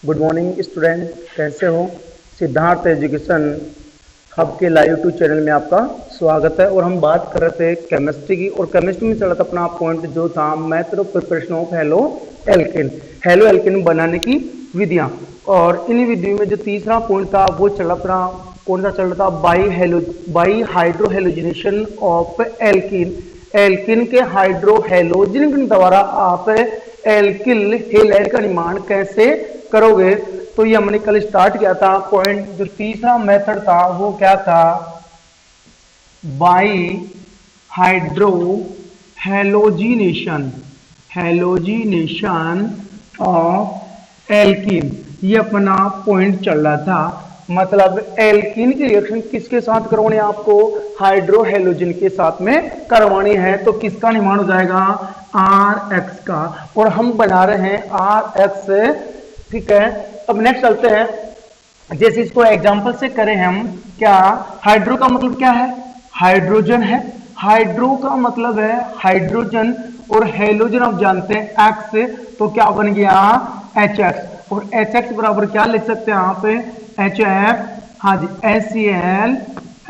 Good morning student, कैसे हो। Siddharth education hub के लाइव टू चैनल में आपका स्वागत है। और हम बात कर रहे थे केमिस्ट्री की, और केमिस्ट्री में चला था अपना पॉइंट जो था method of preparation of halo alkane बनाने की विधियां। और इन विधियों में जो तीसरा पॉइंट था वो चल रहा, कौन सा चल रहा था, by hydro halogenation of alkene. Alkene के हाइड्रो हेलोजन द्वारा आप एल्किल हेलाइड का निर्माण कैसे करोगे। तो ये हमने कल स्टार्ट किया था। पॉइंट जो तीसरा मेथड था वो क्या था, by hydro halogenation of alkene. ये अपना पॉइंट चल रहा था। मतलब एल्कीन की रिएक्शन किसके साथ करवानी है आपको, हाइड्रो हेलोजन के साथ में करवानी है। तो किसका निर्माण हो जाएगा, RX का। और हम बना रहे हैं RX, ठीक है। अब नेक्स्ट चलते हैं। जैसे इसको एग्जांपल से करें हम, क्या हाइड्रो का मतलब क्या है, हाइड्रोजन है। हाइड्रो का मतलब है हाइड्रोजन, और हेलोजन आप जानते हैं X, तो क्या बन गया HX। और HX बराबर क्या लिख सकते हैं आप, HF, हाँ जी, HCl,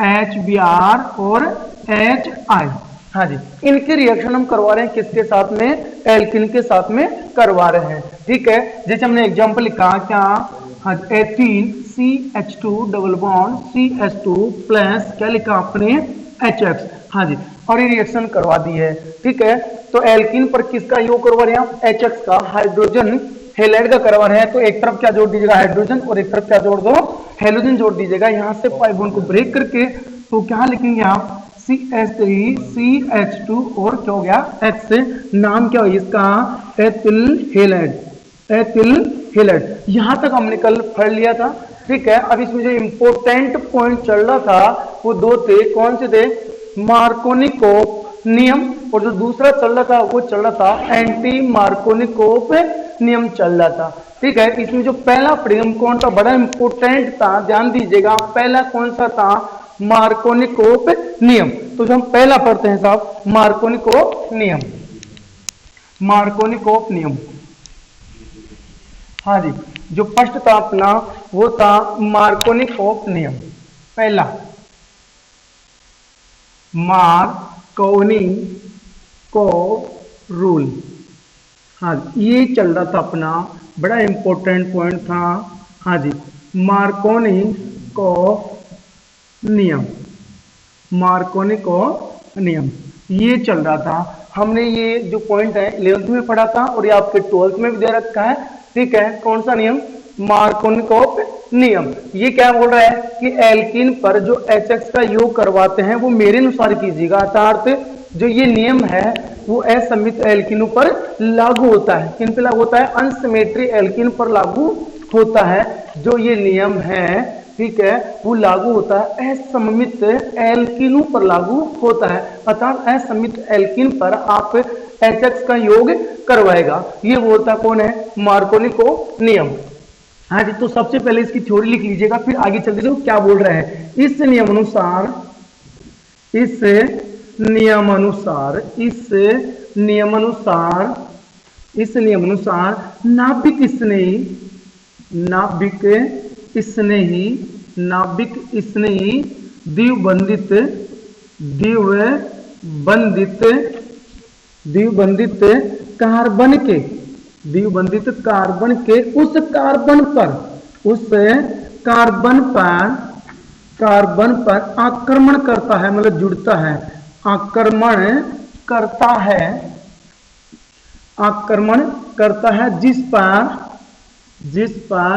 HBr और HI। हाँ जी, इनके रिएक्शन हम करवा रहे हैं किसके साथ में, एल्किन के साथ में करवा रहे हैं, ठीक है। जैसे हमने एग्जांपल लिखा क्या, हाँ, ethene CH2 double bond CH2 plus क्या लिखा आपने, HX। हाँ जी, और ये रिएक्शन करवा दी है, ठीक है। तो एल्किन पर किसका योग करवा रहे हैं आप, HX का, हाइड्रोजन हेलाइड का करवा रहे हैं। तो एक तरफ क्या जोड़ दीजिएगा, हाइड्रोजन, और एक तरफ क्या जोड़ दो, हेलोजन जोड़ दीजिएगा। यहाँ से पाई बॉन्ड को ब्रेक करके तो क्या लिखेंगे आप, CH3 CH2 और क्या हो गया X। नाम क्या हो इसका, एथिल हेलाइड। यहां तक हमने कल पढ़ लिया था, ठीक है। अब इसमें जो इंपॉर्टेंट पॉइंट चल रहा था वो दो थे, कौन से थे, मार्कोनिकोव नियम, और जो दूसरा चल रहा था वो चल रहा था एंटी मार्कोनिकोव नियम चल रहा था, ठीक है। इसमें जो पहला नियम कौन सा, बड़ा इंपॉर्टेंट था, ध्यान दीजिएगा। पहला कौन सा था, मार्कोनिकोव नियम। तो जो हम पहला पढ़ते हैं साहब, मार्कोनिकोव नियम। हाँ जी, जो फर्स्ट था अपना वो था मार्कोनिकोव नियम। पहला मार्कोनिकोव रूल। हाँ, ये चल रहा था अपना, बड़ा इंपॉर्टेंट पॉइंट था। हाँ जी, मार्कोनिकोव नियम ये चल रहा था। हमने ये जो पॉइंट है 11th में पढ़ा था, और ये आपके 12th में भी दे रखा है, ठीक है। कौन सा नियम, मार्कोनिकोव नियम। ये क्या बोल रहा है कि एल्कीन पर जो HX का योग करवाते हैं वो मेरे अनुसार कीजिएगा, अर्थात जो ये नियम है वो असमित एल्कीनों पर लागू होता है। किन पे लागू होता है, अनसिमेट्री एल्कीन पर लागू होता है। जो ये नियम है, ठीक है, वो लागू होता है असममित एल्कीनों पर लागू होता है, अर्थात असममित एल्कीन पर आप HX का योग करवाएगा। ये बोलता कौन है, मार्कोनिकोव नियम। हाँ जी, तो सबसे पहले इसकी थ्योरी लिख लीजिएगा, फिर आगे चल देखो क्या बोल रहे हैं। इस नियम अनुसार नाभिक स्नेही द्विबंधित कार्बन के उस कार्बन पर आक्रमण करता है, मतलब जुड़ता है, आक्रमण करता है जिस पर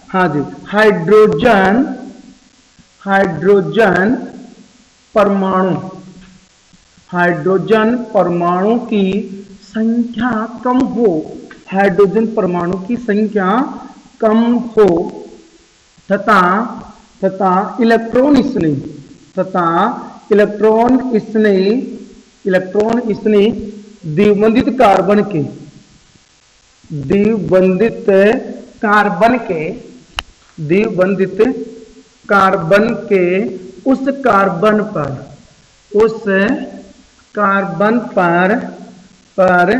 हाँ जी, हाइड्रोजन परमाणु की संख्या कम हो, तथा इलेक्ट्रॉन स्नेही द्विबंधित कार्बन के उस कार्बन पर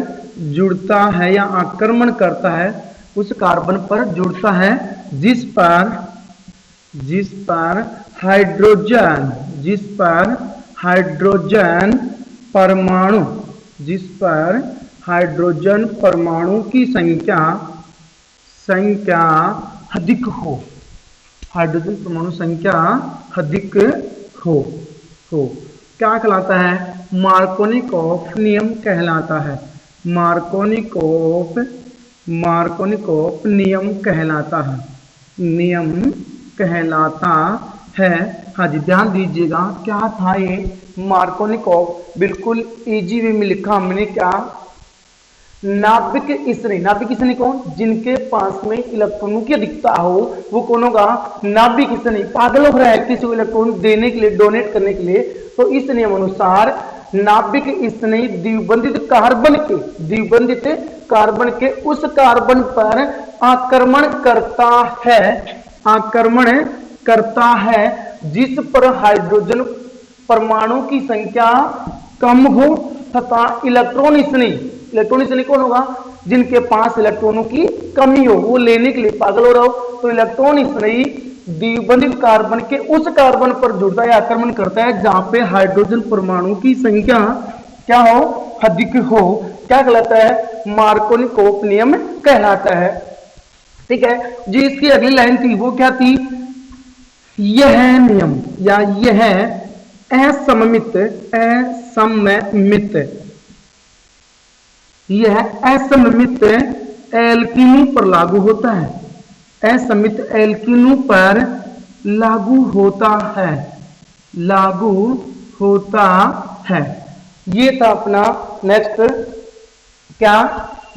जुड़ता है या आक्रमण करता है, उस कार्बन पर जुड़ता है जिस पर हाइड्रोजन परमाणु की संख्या अधिक हो, हाइड्रोजन परमाणु संख्या अधिक हो क्या कहलाता है? मार्कोनिकॉफ नियम कहलाता है। मार्कोनिकॉफ नियम कहलाता है। हाँ जी, ध्यान दीजिएगा क्या था ये मार्कोनिकॉफ। बिल्कुल इजी वे में लिखा हमने क्या, नाभिक इसनी कौन? जिनके पास में इलेक्ट्रॉनों की अधिकता हो वो कौन होगा? नाभिक इसनी। पागल हो रहा है किसी को इलेक्ट्रॉन देने के लिए, डोनेट करने के लिए, तो इस नियम अनुसार नाभिक इसनी द्विबंधित कार्बन के उस कार्बन पर आक्रमण करता है जिस पर हाइड्रोजन परमाणु की संख्या कम हो तथा इलेक्ट्रॉन इसनी कौन होगा? जिनके पास इलेक्ट्रॉनों की कमी हो, वो लेने के लिए पागल हो रहा हो, तो इलेक्ट्रॉन इसनी द्विबंधित कार्बन के उस कार्बन पर जुड़ता है, आक्रमण करता है जहां पे हाइड्रोजन परमाणु की संख्या क्या हो? अधिक हो। क्या कहलाता है? मार्कोनिकॉफ नियम कहलाता है। ठीक है जी। इसकी अगली लाइन थी वो क्या थी? यह नियम या यह असममित एल्कीनों पर लागू होता है। असममित एल्कीनों पर लागू होता है। ये था अपना नेक्स्ट क्या,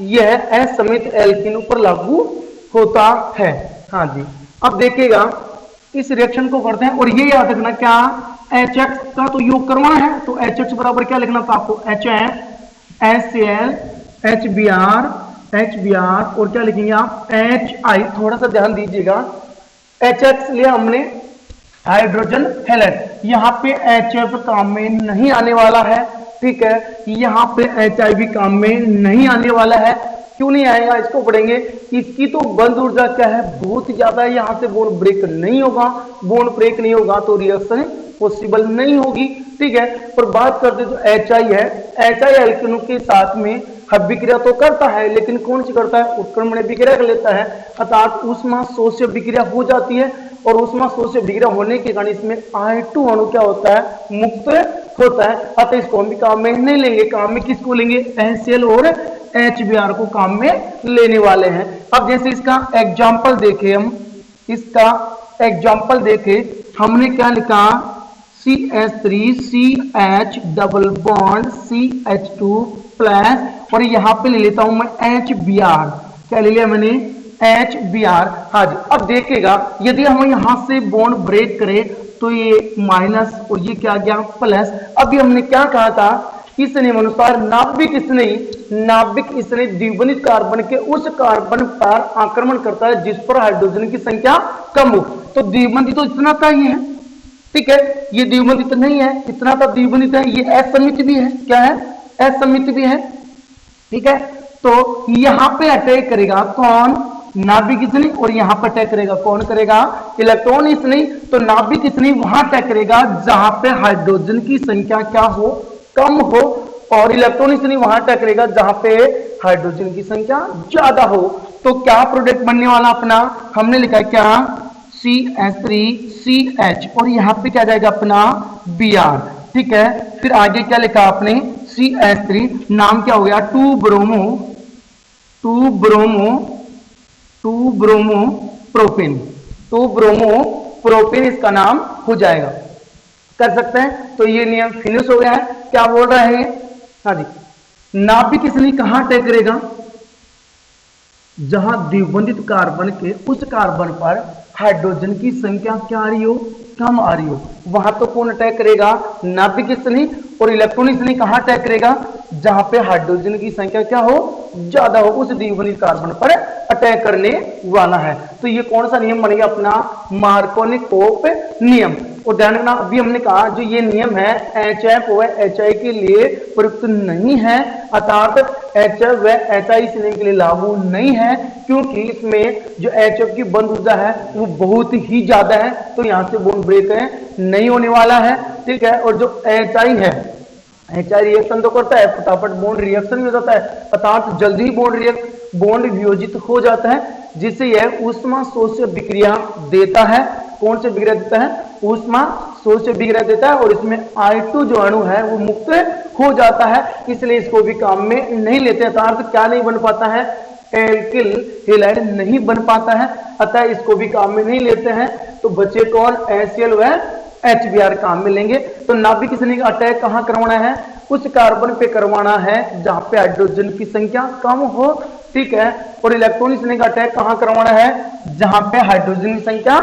यह असममित एल्कीनों पर लागू होता है। हाँ जी, अब देखिएगा इस रिएक्शन को करते हैं और ये याद रखना क्या, HX का तो योग करवाना है, तो HX बराबर क्या लिखना था आपको? HF HCl HBr और क्या लिखेंगे आप? HI। थोड़ा सा ध्यान दीजिएगा, HX लिया हमने हाइड्रोजन हैलाइड, यहाँ पे HF काम में नहीं आने वाला है। ठीक है, यहाँ पे HI भी काम में नहीं आने वाला है। क्यों नहीं आएगा इसको पढ़ेंगे। इसकी तो बंद ऊर्जा क्या है? बहुत ज्यादा है, यहाँ से बोन ब्रेक नहीं होगा। बोन ब्रेक नहीं होगा तो रिएक्शन पॉसिबल नहीं होगी। ठीक है, पर बात करते तो HI है। HI एल्कीनों के साथ में अभिक्रिया तो करता है, लेकिन कौन सी करता है? उत्क्रमण अभिक्रिया कर लेता है, अर्थात ऊष्मा शोष्य अभिक्रिया हो जाती है और ऊष्मा शोष्य अभिक्रिया होने के कारण इसमें I2 अणु क्या होता है? मुक्त होता है। अतः इसको हम भी काम में नहीं लेंगे। काम में किसको लेंगे? HCl और HBr को काम में लेने वाले हैं। अब जैसे इसका एग्जाम्पल देखे, हमने क्या लिखा? CH3CH double bond CH2 plus, और यहाँ पे ले लेता हूं मैं HBr। क्या ले लिया मैंने? HBr। हाँ जी, अब देखिएगा यदि हम यहाँ से बॉन्ड ब्रेक करें तो ये माइनस और ये क्या गया? प्लस। अभी हमने क्या कहा था? इस नियम अनुसार नाभिक इसने द्विबंधित कार्बन के उस कार्बन पर आक्रमण करता है जिस पर हाइड्रोजन की संख्या कम हो। तो द्विबंधित तो इतना का ही है। ठीक है, ये द्विबंधित नहीं है, इतना का द्विबंधित है। ये असममित भी है। क्या है? असममित भी है। ठीक है, तो यहाँ पे अटैक करेगा कौन? नाभिक इसने, और यहाँ पर अटैक करेगा कौन करेगा? इलेक्ट्रॉन इसने। तो नाभिक इसने वहां अटैक करेगा जहां पे हाइड्रोजन की संख्या क्या हो? कम हो, और इलेक्ट्रॉन इसने वहां अटैक करेगा जहां पे हाइड्रोजन की संख्या ज्यादा हो। तो क्या प्रोडक्ट बनने वाला अपना? हमने लिखा है क्या? CH3CH और यहाँ पे क्या जाएगा अपना? Br। ठीक है, फिर आगे क्या लिखा आपने? CH3 नाम क्या हो गया? 2 ब्रोमो प्रोपेन इसका नाम हो जाएगा। कर सकते हैं। तो ये नियम फिनिश हो गया है। क्या बोल रहा है? हाँ जी, नाभिक इसलिए कहां अटैक करेगा? जहां द्विबंधित कार्बन के उस कार्बन पर हाइड्रोजन की संख्या क्या आ रही हो? कम आ रही हो, वहां तो कौन अटैक करेगा? नाभिक इसलिए। और इलेक्ट्रॉन इसलिए कहां अटैक करेगा? जहां पे हाइड्रोजन की संख्या क्या हो, ज्यादा हो, उस द्विबंधित कार्बन पर अटैक करने वाला है। तो ये कौन सा नियम बन गया अपना, मार्कोनिकोव नियम। और ध्यान रखना, अभी हमने कहा जो ये नियम है HF व HI के लिए प्रयुक्त नहीं है, अर्थात HF व HI इस नियम के लिए लागू नहीं है, क्योंकि इसमें जो HF की बंध ऊर्जा है वो बहुत ही ज्यादा है, तो यहाँ से बॉन्ड ब्रेक नहीं होने वाला है, ठीक है। और जो HI है, HI रिएक्शन तो करता है, फटाफट बॉन्ड रिएक्शन भी हो जाता है, अर्थात जल्दी बॉन्ड वियोजित हो जाता है, जिससे यह ऊष्मा शोष्य विक्रिया देता है। कौन से विक्रिया देता है, ऊष्मा शोष्य विक्रिया देता है, और इसमें I2 जो अणु है वो मुक्त हो जाता है, इसलिए इसको भी काम में नहीं लेते। अर्थात क्या नहीं बन पाता है, एल्किल हैलाइड नहीं बन पाता है, अतः इसको भी काम में नहीं लेते हैं। तो बचे कौन, HCl व HBr काम में लेंगे। तो नाभिक स्नेह का अटैक कहाँ करवाना है, उस कार्बन पे करवाना है जहां पे हाइड्रोजन की संख्या कम हो, ठीक है। और इलेक्ट्रॉन स्नेह का अटैक कहाँ करवाना है, जहां पे हाइड्रोजन की संख्या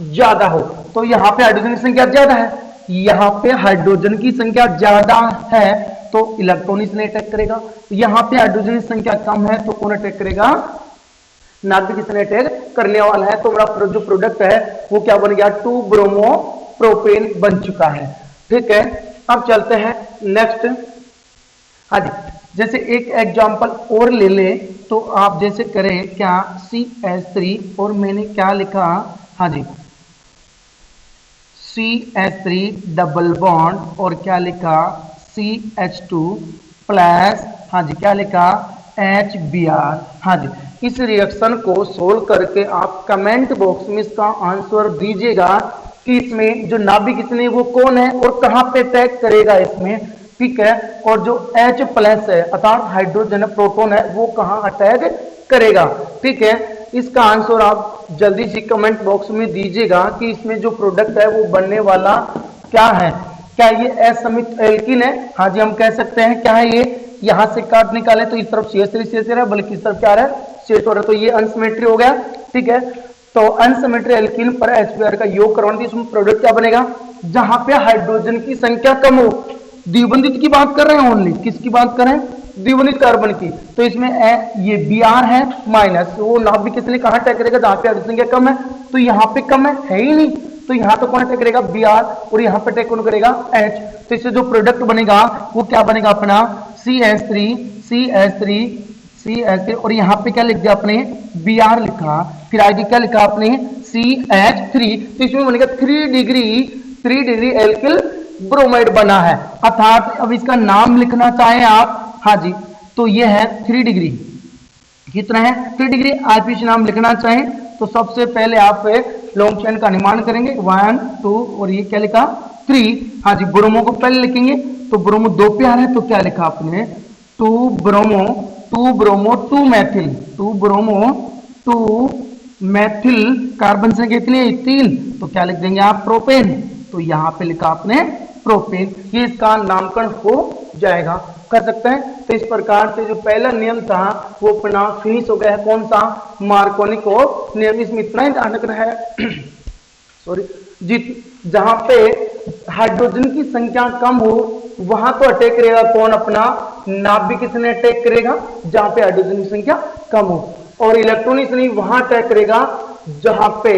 ज्यादा हो। तो यहाँ पे हाइड्रोजन की संख्या ज्यादा है, यहाँ पे हाइड्रोजन की संख्या ज्यादा है तो इलेक्ट्रॉन इसने अटैक करेगा। यहाँ पे हाइड्रोजन की संख्या कम है तो कौन अटैक करेगा, नाभिक इसने अटैक करने वाला है। तो हमारा जो प्रोडक्ट है वो क्या बन गया, 2 ब्रोमो प्रोपेन बन चुका है, ठीक है। अब चलते हैं नेक्स्ट। हाँ जी, जैसे एक एग्जांपल और ले लें तो आप जैसे करें क्या, CH3 और मैंने क्या लिखा, हाँ जी CH3 डबल बॉन्ड और क्या लिखा, CH2 प्लस, हाँ जी क्या लिखा, HBr। हाँ जी, इस रिएक्शन को सोल्व करके आप कमेंट बॉक्स में इसका आंसर दीजिएगा कि इसमें जो नाभिक इसने वो कौन है और कहां पे अटैक करेगा इसमें, ठीक है। और जो H प्लस है अर्थात हाइड्रोजन प्रोटॉन है वो कहां अटैक करेगा, ठीक है। इसका आंसर आप जल्दी से कमेंट बॉक्स में दीजिएगा कि इसमें जो प्रोडक्ट है वो बनने वाला क्या है। क्या ये असमित एल्किन है, हाँ जी हम कह सकते हैं। क्या है ये, यहां से काट निकाले तो इस तरफ CH3 है, बल्कि इस तरफ क्या है, CH4 है, तो ये अनसिमेट्री हो गया, ठीक है। तो अनसिमेट्री एल्किन पर HBr का योग करवाने इसमें प्रोडक्ट क्या बनेगा, जहां पे हाइड्रोजन की संख्या कम हो। द्विबंधित की बात कर रहे हैं, ओनली किसकी बात कर रहे हैं, द्विबंधित कार्बन की। तो इसमें ये Br है माइनस, वो नाभिक कितने कहां अटैक करेगा, जहां पे हाइड्रोजन संख्या कम है, तो यहाँ पे कम है ही नहीं, तो यहाँ तो कौन अटैक करेगा, Br, और यहाँ पे अटैक कौन करेगा, H। तो इससे जो प्रोडक्ट बनेगा वो क्या बनेगा अपना, CH3 और यहाँ पे क्या लिख दिया आपने, Br लिखा, फिर आगे क्या लिखा आपने, CH3। तो इसमें बनेगा 3 डिग्री एल्किल ब्रोमाइड बना है। अर्थात अब इसका नाम लिखना चाहें आप, हाँ जी, तो ये है 3 डिग्री, कितना है 3 डिग्री। आईपीसी नाम लिखना चाहें तो सबसे पहले आप लॉन्ग चेन का निर्माण करेंगे, 1 2 और ये क्या लिखा 3। हाँ जी, ब्रोमो को पहले लिखेंगे, तो ब्रोमो 2 पे आ रहा है तो क्या लिखा आपने, 2 bromo 2 Maithil, 2 bromo 2 Maithil, carbon संख्या कितनी है 3, तो क्या लिख देंगे आप, प्रोपेन। तो यहाँ पे लिखा आपने प्रोपेन, ये इसका नामकरण हो जाएगा, कर सकते हैं। तो इस प्रकार से जो पहला नियम था वो अपना फिनिश हो गया है। कौन सा, मार्कोनिकोव नियम। इसमें इतना ही ध्यान रखना है सॉरी जहां पे हाइड्रोजन की संख्या कम हो वहां तो अटैक करेगा कौन, अपना नाभिक किसने अटैक करेगा, जहां पे हाइड्रोजन की संख्या कम हो, और इलेक्ट्रॉन इसने वहां अटैक करेगा जहां पे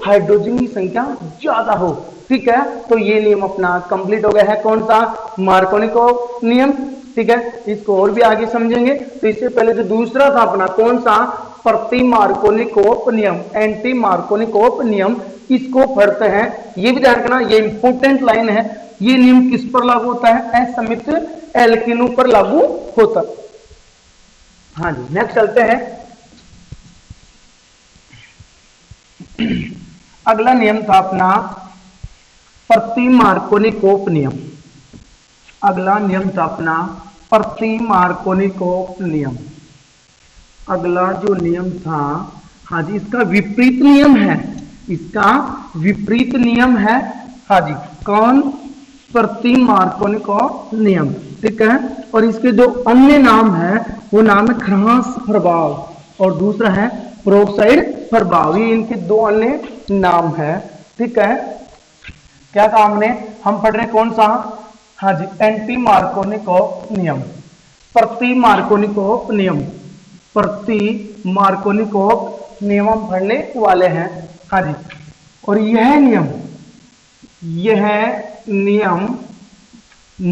हाइड्रोजन की संख्या ज्यादा हो, ठीक है। तो ये नियम अपना कंप्लीट हो गया है, कौन सा, मार्कोनिकोव नियम, ठीक है। इसको और भी आगे समझेंगे। तो इससे पहले जो दूसरा था अपना कौन सा, प्रति मार्कोनिकोव नियम, एंटी मार्कोनिकोव नियम, इसको पढ़ते हैं। ये भी ध्यान रखना, ये इंपोर्टेंट लाइन है। ये नियम किस पर लागू होता है, असमित एल्किनों पर लागू होता है। हाँ जी, नेक्स्ट चलते हैं। अगला नियम था अपना प्रति मार्कोनिकोव नियम। अगला नियम था अपना प्रति मार्कोनिकोव नियम। अगला जो नियम था, हाँ जी, इसका विपरीत नियम है, इसका विपरीत नियम है, हाँ जी, कौन, प्रति मार्कोनिकोव नियम, ठीक है। और इसके जो अन्य नाम है वो नाम है क्रॉस प्रभाव और दूसरा है पेरोक्साइड प्रभाव, ये इनके दो अन्य नाम है, ठीक है। क्या काम ने हम पढ़ रहे कौन सा, हाँ जी, एंटी मार्कोनिकोव नियम। प्रति मार्कोनिकोव नियम, प्रति मार्कोनिकोव नियम हम पढ़ने वाले हैं। हाँ जी, और यह नियम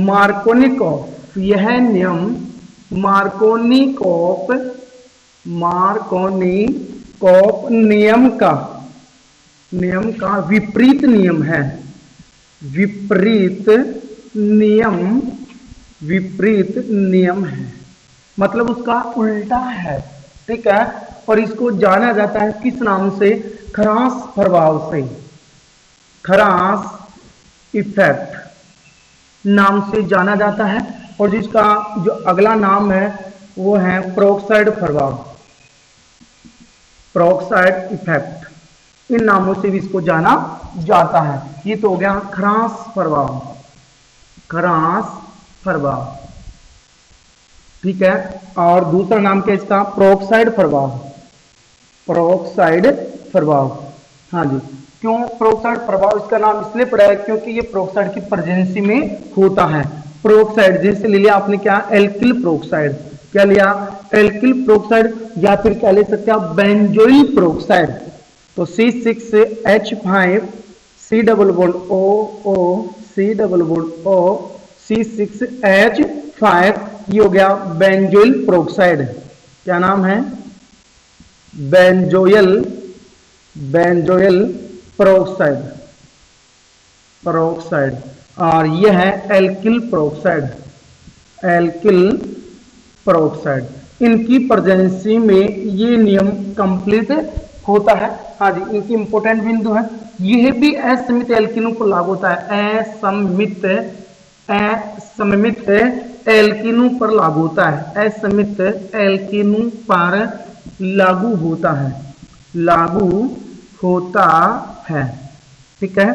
मार्कोनिकोव, यह नियम मार्कोनिकोव नियम का विपरीत नियम है। विपरीत नियम है, मतलब उसका उल्टा है। ठीक है, और इसको जाना जाता है किस नाम से? खरास प्रभाव से, खरास इफेक्ट नाम से जाना जाता है। और जिसका जो अगला नाम है वो है पेरोक्साइड प्रभाव, पेरोक्साइड इफेक्ट। इन नामों से भी इसको जाना जाता है। ये तो हो गया खरास प्रभाव, खरास प्रभाव। ठीक है, और दूसरा नाम क्या इसका? पेरोक्साइड प्रभाव, पेरोक्साइड प्रभाव। हाँ जी, क्यों पेरोक्साइड प्रभाव इसका नाम इसलिए पड़ा है क्योंकि ये पेरोक्साइड की प्रेजेंसी में होता है। पेरोक्साइड जैसे ले लिया आपने क्या? Alkyl peroxide. क्या लिया? एल्किल पेरोक्साइड, या फिर क्या ले सकते हैं आप? Benzoyl peroxide. तो C6H5 C double bond O C double bond O C6H5, ये हो गया बेंजोइल पेरोक्साइड। क्या नाम है? Benzoyl peroxide, peroxide. और यह है एल्किल पेरोक्साइड, एल्किल पेरोक्साइड। इनकी प्रेजेंसी में ये नियम कंप्लीट होता है। हाँ जी, इनकी इंपोर्टेंट बिंदु है। यह भी असमित एल्किनों पर लागू होता है, असमित एल्किनों पर लागू होता है, असमित एल्किनों पर लागू होता है, लागू होता है। ठीक है,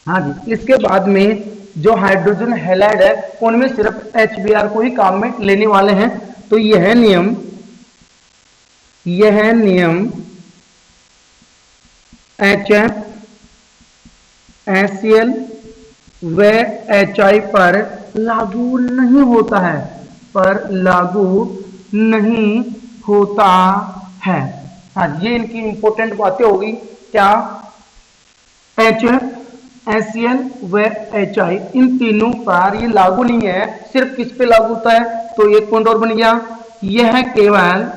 हाँ जी। इसके बाद में जो हाइड्रोजन हैलाइड है उनमें सिर्फ HBr को ही काम में लेने वाले हैं। तो यह नियम HF, HCl व HI पर लागू नहीं होता है, पर लागू नहीं होता है। हाँ, ये इनकी इंपॉर्टेंट बातें होगी। क्या? HF, HCl व HI इन तीनों पर ये लागू नहीं है। सिर्फ किस पे लागू होता है? तो एक पॉइंट और बन गया, यह केवल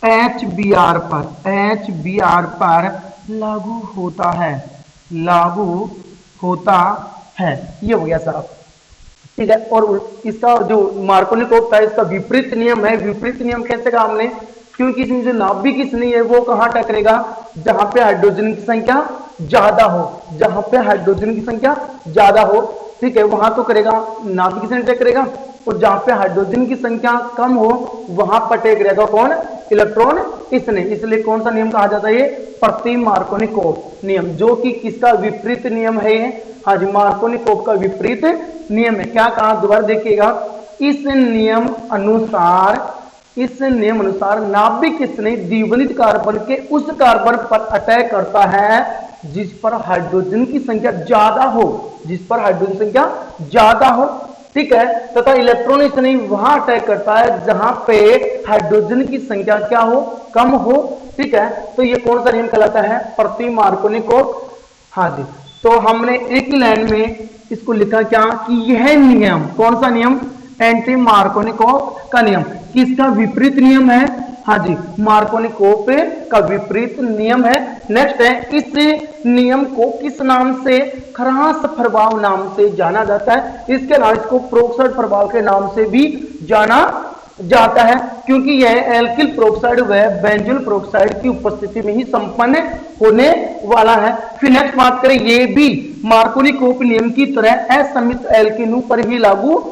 HBr पर लागू होता है, लागू होता है। ये हो गया साहब। ठीक है, और इसका जो मार्कोनिकोव था इसका विपरीत नियम है। विपरीत नियम कैसे कहा हमने? क्योंकि इसमें जो नाभिक नहीं है वो कहाँ टकरेगा? जहां पे हाइड्रोजन की संख्या ज्यादा हो, जहां पे हाइड्रोजन की संख्या ज्यादा हो, ठीक है, वहां तो करेगा, नाभिक से टकरेगा। और जहां पे हाइड्रोजन की संख्या कम हो वहां पर टकरेगा कौन? इलेक्ट्रॉन इसने। इसलिए कौन सा नियम कहा जाता है? ये प्रति मार्कोनिकोव नियम, जो कि किसका विपरीत नियम है? हाँ जी, मार्कोनिकोव का विपरीत नियम है। क्या कहा? दोबारा देखिएगा, इस नियम अनुसार नाभिक किसने द्विबंधित कार्बन के उस कार्बन पर अटैक करता है जिस पर हाइड्रोजन की संख्या ज्यादा हो, जिस पर हाइड्रोजन संख्या ज्यादा हो। ठीक है, तथा इलेक्ट्रॉन इसने वहां अटैक करता है जहां पे हाइड्रोजन की संख्या क्या हो? कम हो। ठीक है, तो ये कौन सा नियम कहलाता है? प्रति मार्कोनिकोव। हाँ जी, तो हमने एक ही लाइन में इसको लिखा क्या कि यह नियम कौन सा नियम? एंटी मार्कोनिकोव का नियम। किसका विपरीत नियम है? हाँ जी, मार्कोनिकोव का विपरीत नियम है। नेक्स्ट है, इस नियम को किस नाम से? खरास प्रभाव नाम से जाना जाता है। इसके अलावा इसको पेरोक्साइड प्रभाव के नाम से भी जाना जाता है, क्योंकि यह एल्किल पेरोक्साइड व बेंजोइल पेरोक्साइड की उपस्थिति में ही संपन्न होने वाला है। फिर नेक्स्ट बात करें, ये भी मार्कोनिकोव नियम की तरह असमित एल्किनों पर ही लागू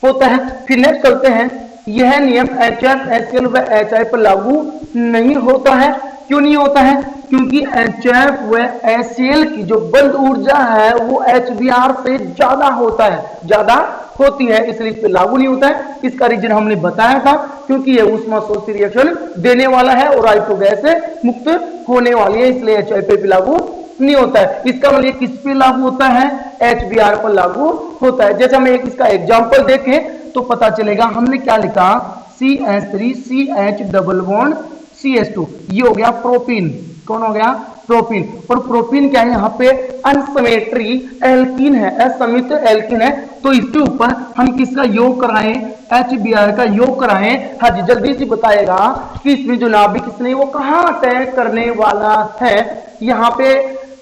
होता है। फिर नेक्स्ट चलते हैं, यह नियम HF, HCl व HI पर लागू नहीं होता है। क्यों नहीं होता है? क्योंकि HF व HCl की जो बंध ऊर्जा है वो HBr से ज्यादा होता है, ज्यादा होती है, इसलिए इस पर लागू नहीं होता है। इसका रीजन हमने बताया था, क्योंकि यह ऊष्माशोषी रिएक्शन देने वाला है और आइसो गैस से मुक्त होने वाली है, इसलिए HI पे भी लागू नहीं होता है। इसका मतलब ये किस पे लागू होता है, HBr पर लागू होता है। जैसे हम एक इसका एग्जांपल देखें तो पता चलेगा। हमने क्या लिखा, CH3CH डबल बॉन्ड CH2, ये हो गया प्रोपीन। कौन हो गया, प्रोपीन। और प्रोपीन क्या है, यहाँ पे अनसमेट्री एल्कीन है, असमित एल्कीन है। तो इसके ऊपर हम किसका योग कराएं, HBr का योग कराएं। हाँ जी, जल्दी से बताएगा कि इसमें जो नाभिक किसने वो कहाँ अटैक करने वाला है। यहाँ पे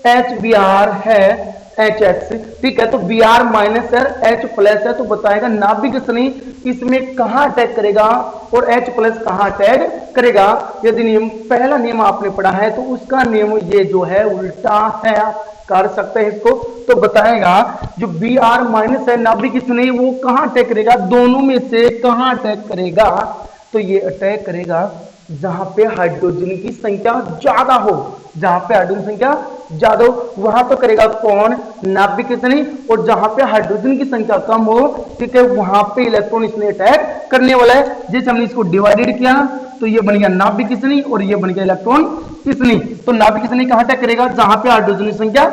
HBr है HX, ठीक है। तो Br माइनस है, H प्लस है, तो बताएगा नाभिक किसने इसमें कहाँ अटैक करेगा और H प्लस कहाँ अटैक करेगा। यदि नियम पहला नियम आपने पढ़ा है तो उसका नियम ये जो है उल्टा है, आप कर सकते हैं इसको। तो बताएगा जो Br माइनस है नाभिक किसने वो कहाँ अटैक करेगा, दोनों में से कहाँ अटैक करेगा। तो ये अटैक करेगा जहां पे हाइड्रोजन की संख्या ज्यादा हो, जहां पे हाइड्रोजन संख्या ज्यादा हो वहां तो करेगा कौन, नाभिक कितनी। और जहां पे हाइड्रोजन की संख्या कम हो, ठीक है, वहां पे इलेक्ट्रॉन इसने अटैक करने वाला है। जैसे हमने इसको डिवाइडेड किया तो ये बन गया नाभिक कितनी और ये बन गया इलेक्ट्रॉन कितनी। तो नाभिक कितनी कहां अटैक करेगा, जहां पे हाइड्रोजन की संख्या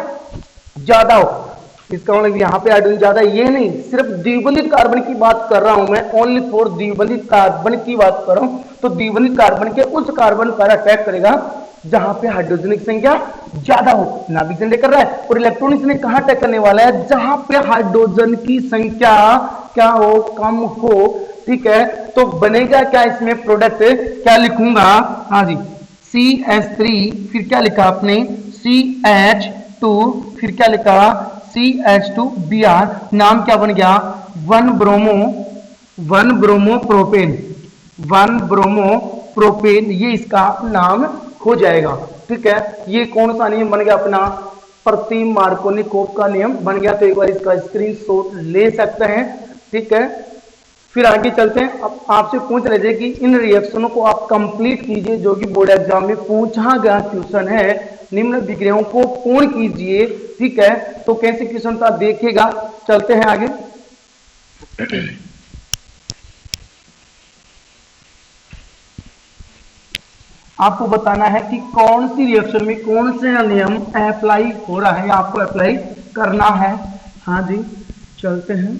ज्यादा हो। इसका मतलब यहाँ पे हाइड्रोजन ज्यादा, ये नहीं, सिर्फ द्विबंधित कार्बन की बात कर रहा हूं मैं, ओनली फॉर द्विबंधित कार्बन की बात कर रहा हूं। तो द्विबंधित कार्बन के उस कार्बन पर अटैक करेगा जहां पे हाइड्रोजन की संख्या ज्यादा हो, नाभिक से कर रहा है। और इलेक्ट्रॉन इसने कहां अटैक करने वाला है, जहां पे हाइड्रोजन की संख्या क्या हो, कम हो, ठीक है। तो बनेगा क्या इसमें प्रोडक्ट, क्या लिखूंगा, हाँ जी, CH3, फिर क्या लिखा आपने CH2, फिर क्या लिखा CH2Br, नाम क्या बन गया 1 ब्रोमो प्रोपेन, ये इसका नाम हो जाएगा, ठीक है। ये कौन सा नियम बन गया अपना, प्रति मार्कोनिकोव का नियम बन गया। तो एक बार इसका स्क्रीनशॉट ले सकते हैं, ठीक है। फिर आगे चलते हैं। अब आपसे पूछ रहे थे कि इन रिएक्शनों को आप कंप्लीट कीजिए, जो कि बोर्ड एग्जाम में पूछा गया क्वेश्चन है। निम्न विक्रियाओं को पूर्ण कीजिए, ठीक है। तो कैसे क्वेश्चन था देखेगा, चलते हैं आगे। आपको बताना है कि कौन सी रिएक्शन में कौन से नियम अप्लाई हो रहा है, आपको अप्लाई करना है। हाँ जी, चलते हैं।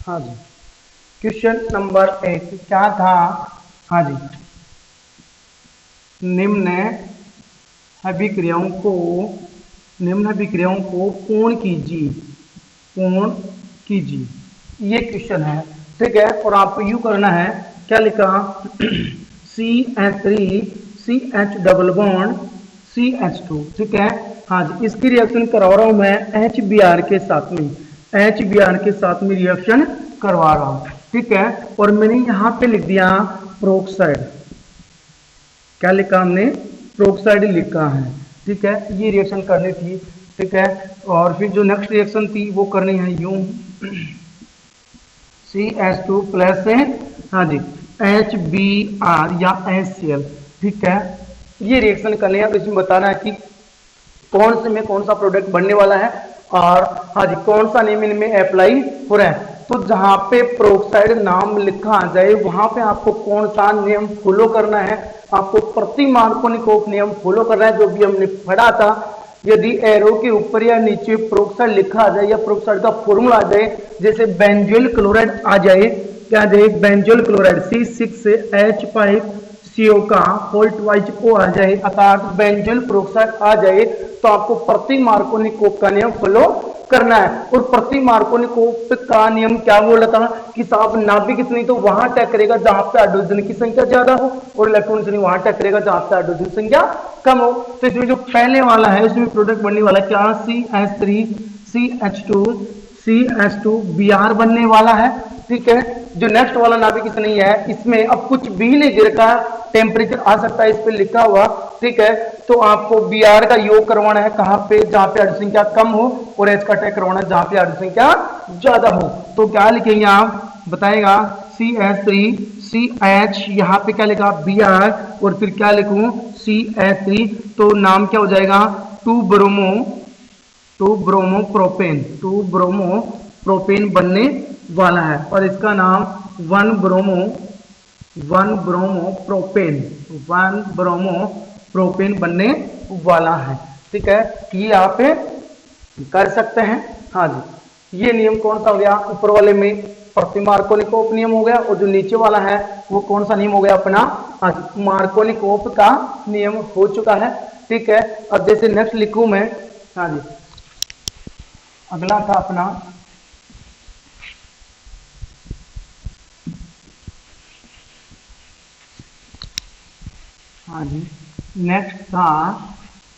हाँ जी, क्वेश्चन नंबर 1 क्या था, हाँ जी, निम्न अभिक्रियाओं को पूर्ण कीजिए, ये क्वेश्चन है, ठीक है। और आपको यू करना है, क्या लिखा CH3CH डबल बॉन्ड CH2, ठीक है। हाँ जी, इसकी रिएक्शन करवा रहा हूं मैं HBr के साथ में रिएक्शन करवा रहा हूं, ठीक है। और मैंने यहां पे लिख दिया प्रोक्साइड, क्या लिखा हमने, प्रोक्साइड लिखा है, ठीक है। ये रिएक्शन करनी थी, ठीक है। और फिर जो नेक्स्ट रिएक्शन थी वो करनी है यूं, CH2 प्लस है, हाँ जी, HBr या HCl, ठीक है। ये रिएक्शन करनी है। इसमें बताना है कि कौन से में कौन सा प्रोडक्ट बनने वाला है और हाँ जी कौन सा नियम इनमें अप्लाई हो रहा है। तो जहां पे प्रोक्साइड नाम लिखा आ जाए वहां पे आपको कौन सा नियम फॉलो करना है, आपको प्रति मार्कोनिकोव नियम फॉलो करना है, जो भी हमने पढ़ा था। यदि एरो के ऊपर या नीचे प्रोक्साइड लिखा आ जाए या प्रोक्साइड का फॉर्मूला आ जाए, जैसे बेंजोइल क्लोराइड आ जाए, क्या आ जाए, बेंजोइल क्लोराइड C6H5CO का होल्ट वाइज ओ आ जाए, अर्थात बेंजोइल प्रोक्साइड आ जाए, तो आपको प्रति मार्कोनिकोव का नियम फॉलो करना है। और प्रति मार्कोनिकोव का नियम क्या बोला था कि साहब नाभिक कितनी, तो वहां अटैक करेगा जहां पे हाइड्रोजन की संख्या ज्यादा हो, और इलेक्ट्रॉन कितनी वहां अटैक करेगा जहां पे हाइड्रोजन की संख्या कम हो। तो इसमें जो पहले वाला है इसमें प्रोडक्ट बनने वाला क्या, CH3CH2Br बनने वाला है, ठीक है। जो नेक्स्ट वाला नाभिक कितनी है, इसमें अब कुछ भी नहीं गिर का टेम्परेचर आ सकता है, इस पे लिखा हुआ, ठीक है। तो आपको Br का योग करवाना है कहां पे, जहां पे हाइड्रोजन संख्या कम हो, और H का अटैक करवाना है जहां पे हाइड्रोजन संख्या ज्यादा हो। तो क्या लिखेंगे आप, बताएगा CH3CH, यहाँ पे क्या लिखा Br, और फिर क्या लिखूं CH3, तो नाम क्या हो जाएगा 2 ब्रोमो टू ब्रोमोप्रोपेन बनने वाला है और इसका नाम 1 ब्रोमोप्रोपेन बनने वाला है। ठीक है, ये आप कर सकते हैं। हाँ जी, ये नियम कौन सा हो गया, ऊपर वाले में मार्कोनिकोव नियम हो गया और जो नीचे वाला है वो कौन सा नियम हो गया अपना, हाँ जी, मार्कोनिकोव का नियम हो चुका है। ठीक है, अब जैसे नेक्स्ट लिखूं मैं, हाँ जी, अगला था अपना हाँ जी, नेक्स्ट था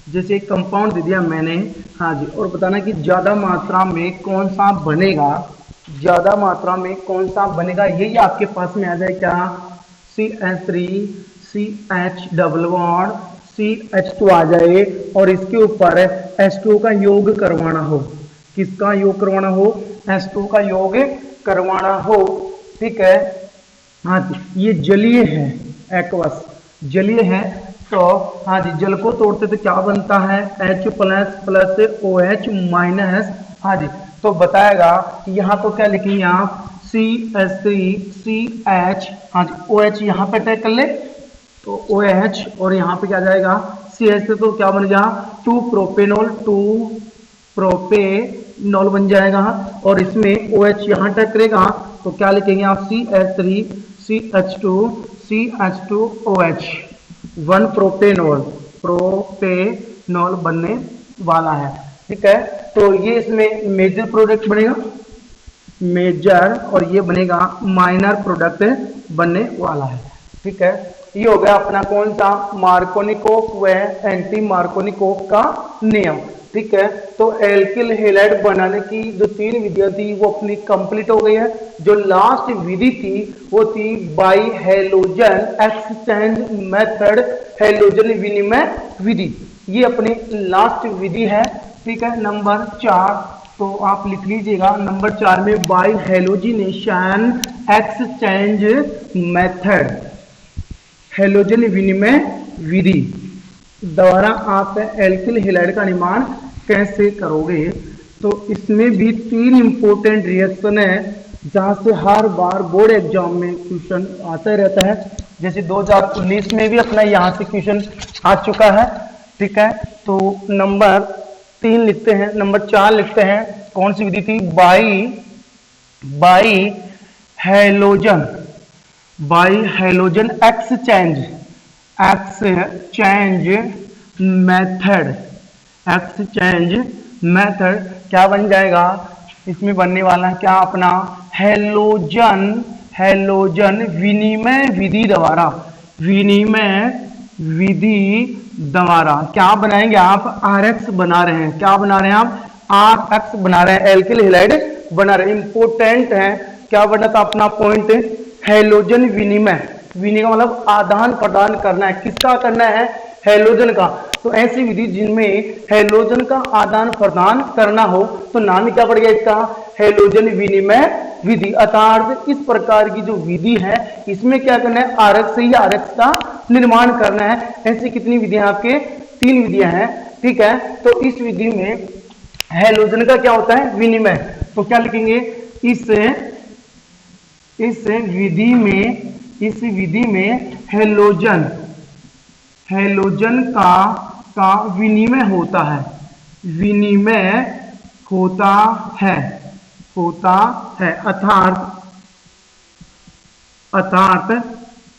जैसे कंपाउंड दे दिया मैंने, हाँ जी, और बताना कि ज्यादा मात्रा में कौन सा बनेगा, ज्यादा मात्रा में कौन सा बनेगा, यही आपके पास में आ जाए क्या, CH3 CH double bond CH2 आ जाए और इसके ऊपर H2 का योग करवाना हो। किसका योग करवाना हो, H2 का योग करवाना हो। ठीक है, हाँ जी, ये जलीय है, एक्वस जलीय है, तो हाँ जी, जल को तोड़ते तो क्या बनता है, H प्लस OH माइनस, हाँ जी, तो बताएगा यहाँ तो क्या लिखेंगे आप, CH3 CH, हाँ जी, OH यहाँ पे अटैक कर ले तो OH और यहाँ पे क्या जाएगा CH से, तो क्या बन गया 2 प्रोपेनॉल बन जाएगा और इसमें OH यहाँ अटैक करेगा तो क्या लिखेंगे आप, CH3 CH2OH 1 प्रोपेनॉल बनने वाला है। ठीक है, तो ये इसमें मेजर प्रोडक्ट बनेगा, मेजर, और ये बनेगा माइनर प्रोडक्ट बनने वाला है। ठीक है, ये हो गया अपना कौन सा, मार्कोनिकोव व एंटी मार्कोनिकोव का नियम। ठीक है, तो एल्किल हैलाइड बनाने की जो 3 विधियां थी वो अपनी कंप्लीट हो गई है। जो लास्ट विधि थी वो थी by halogen exchange method, halogen विनिमय विधि, ये अपनी लास्ट विधि है। ठीक है, नंबर 4 तो आप लिख लीजिएगा, नंबर 4 में by halogenation exchange method, halogen विनिमय विधि द्वारा आप एल्किल हैलाइड का निर्माण कैसे करोगे। तो इसमें भी 3 इंपॉर्टेंट रिएक्शन है जहां से हर बार बोर्ड एग्जाम में क्वेश्चन आता रहता है। जैसे 2019 में भी अपना यहाँ से क्वेश्चन आ चुका है। ठीक है, तो नंबर 3 लिखते हैं, नंबर 4 लिखते हैं, कौन सी विधि थी, बाई हैलोजन एक्सचेंज मेथड क्या बन जाएगा, इसमें बनने वाला है क्या अपना, हैलोजन विनिमय विधि द्वारा क्या बनाएंगे आप, RX बना रहे हैं, क्या बना रहे हैं आप, RX बना रहे हैं, एल्किल हैलाइड बना रहे हैं। इंपोर्टेंट है, क्या बना था अपना पॉइंट, हैलोजन विनिमय का मतलब आदान प्रदान करना है, किसका करना है, हैलोजन का। तो ऐसी विधि जिनमें हैलोजन का आदान प्रदान करना हो तो नाम क्या पड़ गया इसका, हैलोजन विनिमय विधि। अर्थात इस प्रकार की जो विधि है इसमें क्या करना है, RX से ही RX का निर्माण करना है। ऐसी कितनी विधियां आपके, 3 विधियां हैं। ठीक है, तो इस विधि में हैलोजन का क्या होता है, विनिमय, तो क्या लिखेंगे, इस विधि में हैलोजन का विनिमय होता है, अर्थात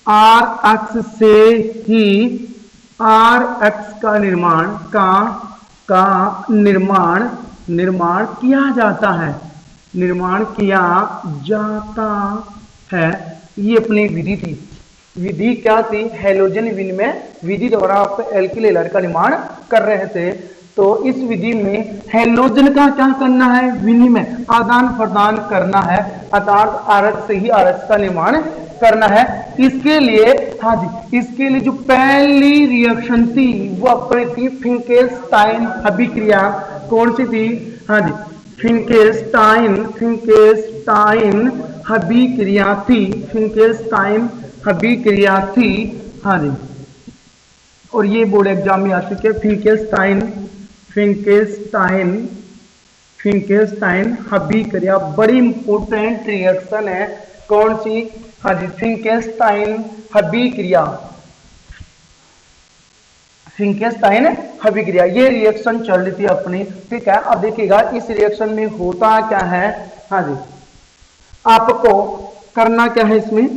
RX से ही RX का निर्माण किया जाता है, ये अपनी विधि थी। विधि क्या थी, हैलोजन विनिमय विधि द्वारा आप एल्किल हैलाइड का निर्माण कर रहे थे। तो इस विधि में हैलोजन का क्या करना है, विनिमय, आदान प्रदान करना है, अर्थात RX से ही RX का निर्माण करना है। इसके लिए, हाँ जी, इसके लिए जो पहली रिएक्शन थी वो अपनी थी फिंकेलस्टाइन अभिक्रिया, कौन सी थी, हाँ जी, फिंकेलस्टाइन अभिक्रिया थी, हाँ जी, और ये बोर्ड एग्जाम में आ चुके हैं, फिंकेलस्टाइन फिंकेल्स्टाइन अभिक्रिया बड़ी इंपॉर्टेंट रिएक्शन है। कौन सी? हाँ जी, फिंकेल्स्टाइन अभिक्रिया। फिंकेल्स्टाइन अभिक्रिया ये रिएक्शन चल रही थी अपनी, ठीक है। अब देखिएगा इस रिएक्शन में होता क्या है। हाँ जी, आपको करना क्या है इसमें,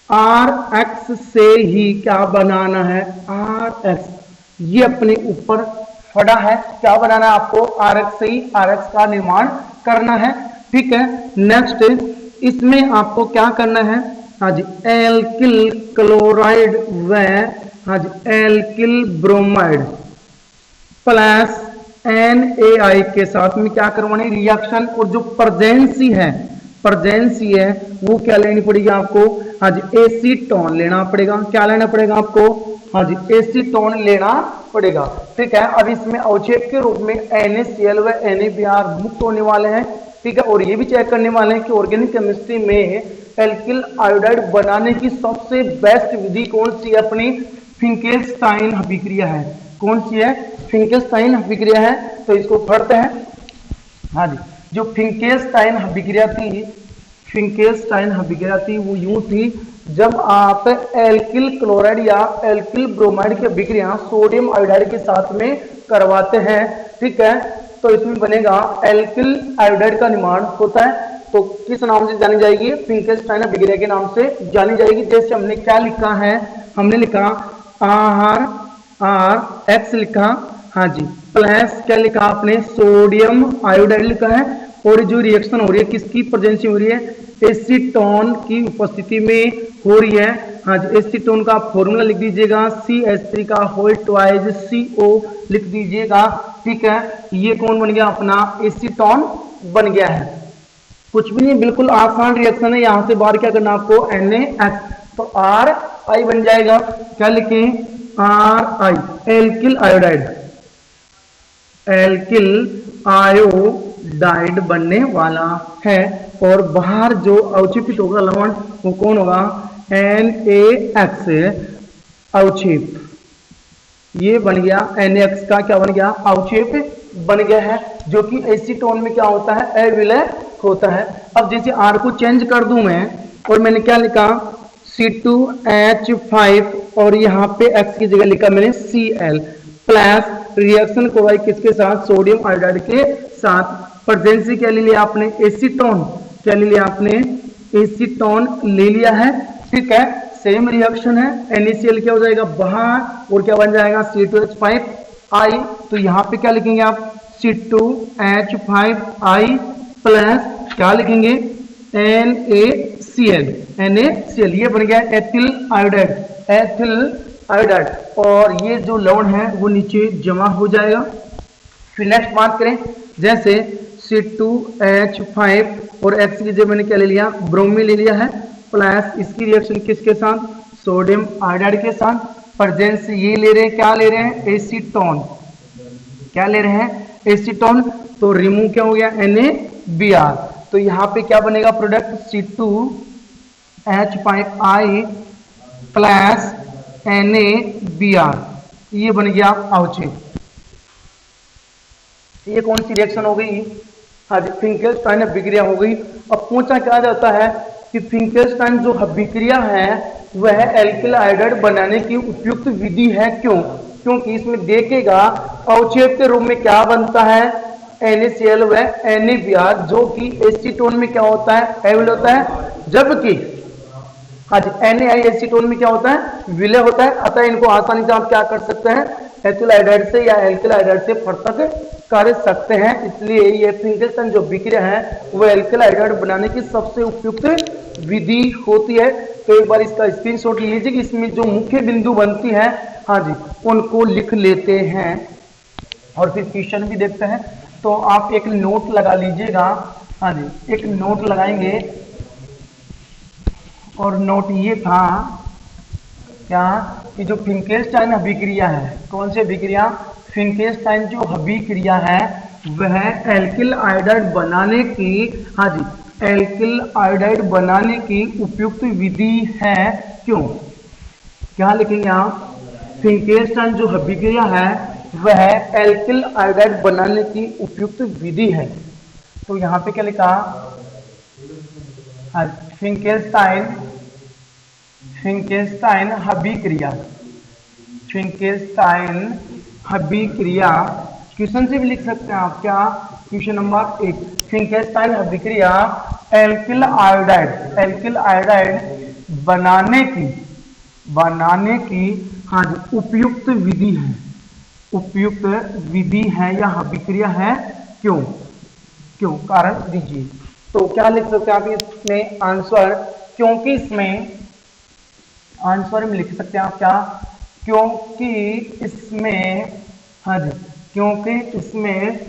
आर एक्स से ही क्या बनाना है, आर एक्स, ये अपने ऊपर पड़ा है, क्या बनाना है आपको, आर एक्स से ही आर एक्स का निर्माण करना है, ठीक है। नेक्स्ट इसमें आपको क्या करना है, हाँ जी, एल्किल क्लोराइड व हाँ जी एल्किल ब्रोमाइड प्लस NaI के साथ में क्या करवानी रिएक्शन, और जो प्रेजेंसी है वो क्या लेनी पड़ेगी आपको, हाँ जी एसीटोन लेना पड़ेगा। क्या लेना पड़ेगा आपको, हाँ जी एसीटोन लेना पड़ेगा, ठीक है। अब इसमें अवक्षेप के रूप में NaCl व NaBr मुक्त होने वाले हैं, ठीक है। और ये भी चेक करने वाले हैं कि ऑर्गेनिक केमिस्ट्री में एल्किल आयोडाइड बनाने की सबसे बेस्ट विधि कौन सी है, अपनी फिंकेल्स्टाइन अभिक्रिया है। कौन सी है, फिंकेल्स्टाइन अभिक्रिया है। तो इसको पढ़ते हैं। हाँ जी, जो फिंकेल्स्टाइन अभिक्रिया थी वो यूं थी, जब आप एल्किल क्लोराइड या एल्किल ब्रोमाइड की अभिक्रिया सोडियम आयोडाइड के साथ में करवाते हैं, ठीक है, तो इसमें बनेगा एल्किल आयोडाइड का निर्माण होता है। तो किस नाम से जानी जाएगी, फिंकेल्स्टाइन अभिक्रिया के नाम से जानी जाएगी। जैसे हमने क्या लिखा है, हमने लिखा आर एक्स लिखा, हाँ जी, प्लस क्या लिखा आपने, सोडियम आयोडाइड लिखा है। और जो रिएक्शन हो रही है किसकी प्रेजेंस में हो रही है, एसीटोन की उपस्थिति में हो रही है। हाँ जी, एसीटोन का फॉर्मूला लिख दीजिएगा, CH3 का होल ट्वाइस CO लिख दीजिएगा, ठीक है। ये कौन बन गया, अपना एसीटोन बन गया है। कुछ भी नहीं, बिल्कुल आसान रिएक्शन है। यहां से बाहर क्या करना आपको, NaX, तो RI बन जाएगा। क्या लिखें, RI alkyl iodide, alkyl iodide बनने वाला है। और बाहर जो अवक्षेपित होगा लवण वो कौन होगा, NaX अवक्षेप, ये बन गया NaX का क्या बन गया, अवक्षेप बन गया है, जो कि एसीटोन में क्या होता है, अविलय होता है। अब जैसे R को चेंज कर दूं मैं, और मैंने क्या लिखा, C2H5, और यहाँ पे X की जगह लिखा मैंने Cl, प्लस रिएक्शन को भाई किसके साथ, सोडियम आयोडाइड के साथ। प्रेजेंसी क्या ले लिया आपने, एसीटोन, क्या ले लिया आपने, एसीटोन ले लिया है, ठीक है। सेम रिएक्शन है, NaCl क्या हो जाएगा बाहर, और क्या बन जाएगा, C2H5I। तो यहाँ पे क्या लिखेंगे आप, C2H5I प्लस क्या लिखेंगे, NaCl, ये बन गया एथिल आयोडाइड, और ये जो लवण है वो नीचे जमा हो जाएगा। फिर नेक्स्ट बात करें, जैसे C2H5 और X की जगह मैंने क्या ले लिया, ब्रोमीन ले लिया है, प्लस इसकी रिएक्शन किसके साथ, सोडियम आयोडाइड के साथ। प्रेजेंस ये ले रहे हैं, क्या ले रहे हैं, एसीटोन, क्या ले रहे हैं, एसीटोन। तो रिमूव क्या हो गया, NaBr। तो यहाँ पे क्या बनेगा प्रोडक्ट, C2H5I प्लस NaBr, ये बन गया अवक्षेप। ये कौन सी रिएक्शन हो गई, हाँ जी फिंकेल्स्टाइन अभिक्रिया हो गई। अब पूछा क्या जाता है कि फिंकेल्स्टाइन जो अभिक्रिया है वह एल्किल आयोडाइड बनाने की उपयुक्त विधि है, क्यों, क्योंकि इसमें देखेगा अवक्षेप के रूप में क्या बनता है, NaCl व NaBr, जो कि एसीटोन में क्या होता है, अविलय होता है, जबकि आज NaI एसीटोन में क्या होता है, विलय होता है। अतः इनको आसानी से आप क्या कर सकते हैं, एथिल आयोडाइड से या एल्किल आयोडाइड से पृथक कर सकते हैं। इसलिए ये फिंकेल्स्टाइन जो अभिक्रिया है वो एल्किल आयोडाइड बनाने की सबसे उपयुक्त विधि होती है। तो एक बार इसका स्क्रीनशॉट लीजिए कि इसमें जो मुख्य बिंदु बनती है, हाँ जी, उनको लिख लेते हैं और फिर क्वेश्चन भी देखते हैं। तो आप एक नोट लगा लीजिएगा, हाँ जी, एक नोट लगाएंगे, और नोट ये था क्या कि जो फिंकेल्स्टाइन अभिक्रिया है, कौन सी अभिक्रिया, फिंकेल्स्टाइन जो अभिक्रिया है वह एल्किल आयोडाइड बनाने की, हाँ जी, एल्किल आयोडाइड बनाने की उपयुक्त विधि है, क्यों, क्या लिखेंगे आप, फिंकेल्स्टाइन जो अभिक्रिया है वह एल्किल आयोडाइड बनाने की उपयुक्त विधि है। तो यहाँ पे क्या लिखा, फिंकेल्स्टाइन फिंकेल्स्टाइन अभिक्रिया, फिंकेल्स्टाइन अभिक्रिया क्वेश्चन से भी लिख सकते हैं आप। क्या क्वेश्चन नंबर 1, फिंकेल्स्टाइन अभिक्रिया एल्किल आयोडाइड बनाने की हाँ जी उपयुक्त विधि है, उपयुक्त विधि है या अभिक्रिया है। क्यों क्यों कारण दीजिए। तो क्या लिख सकते हैं आप इसमें आंसर, क्योंकि इसमें आंसर में लिख सकते हैं आप क्या, क्योंकि इसमें हाँ जी, क्योंकि इसमें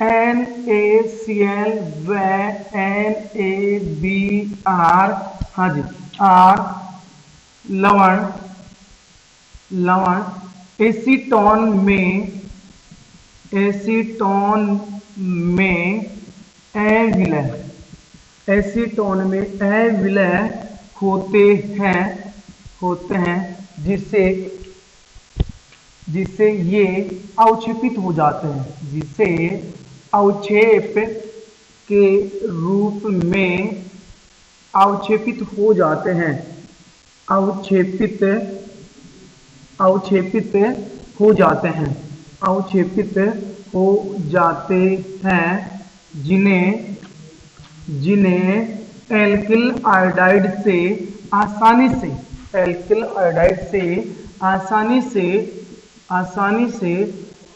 NaCl व NaBr हाँ जी आर लवण एसीटोन में अविलय होते हैं जिससे ये अवक्षेपित हो जाते हैं, जिससे अवक्षेप के रूप में अवक्षेपित हो जाते हैं, अवक्षेपित हो जाते हैं जिन्हें एल्किल आयोडाइड से आसानी से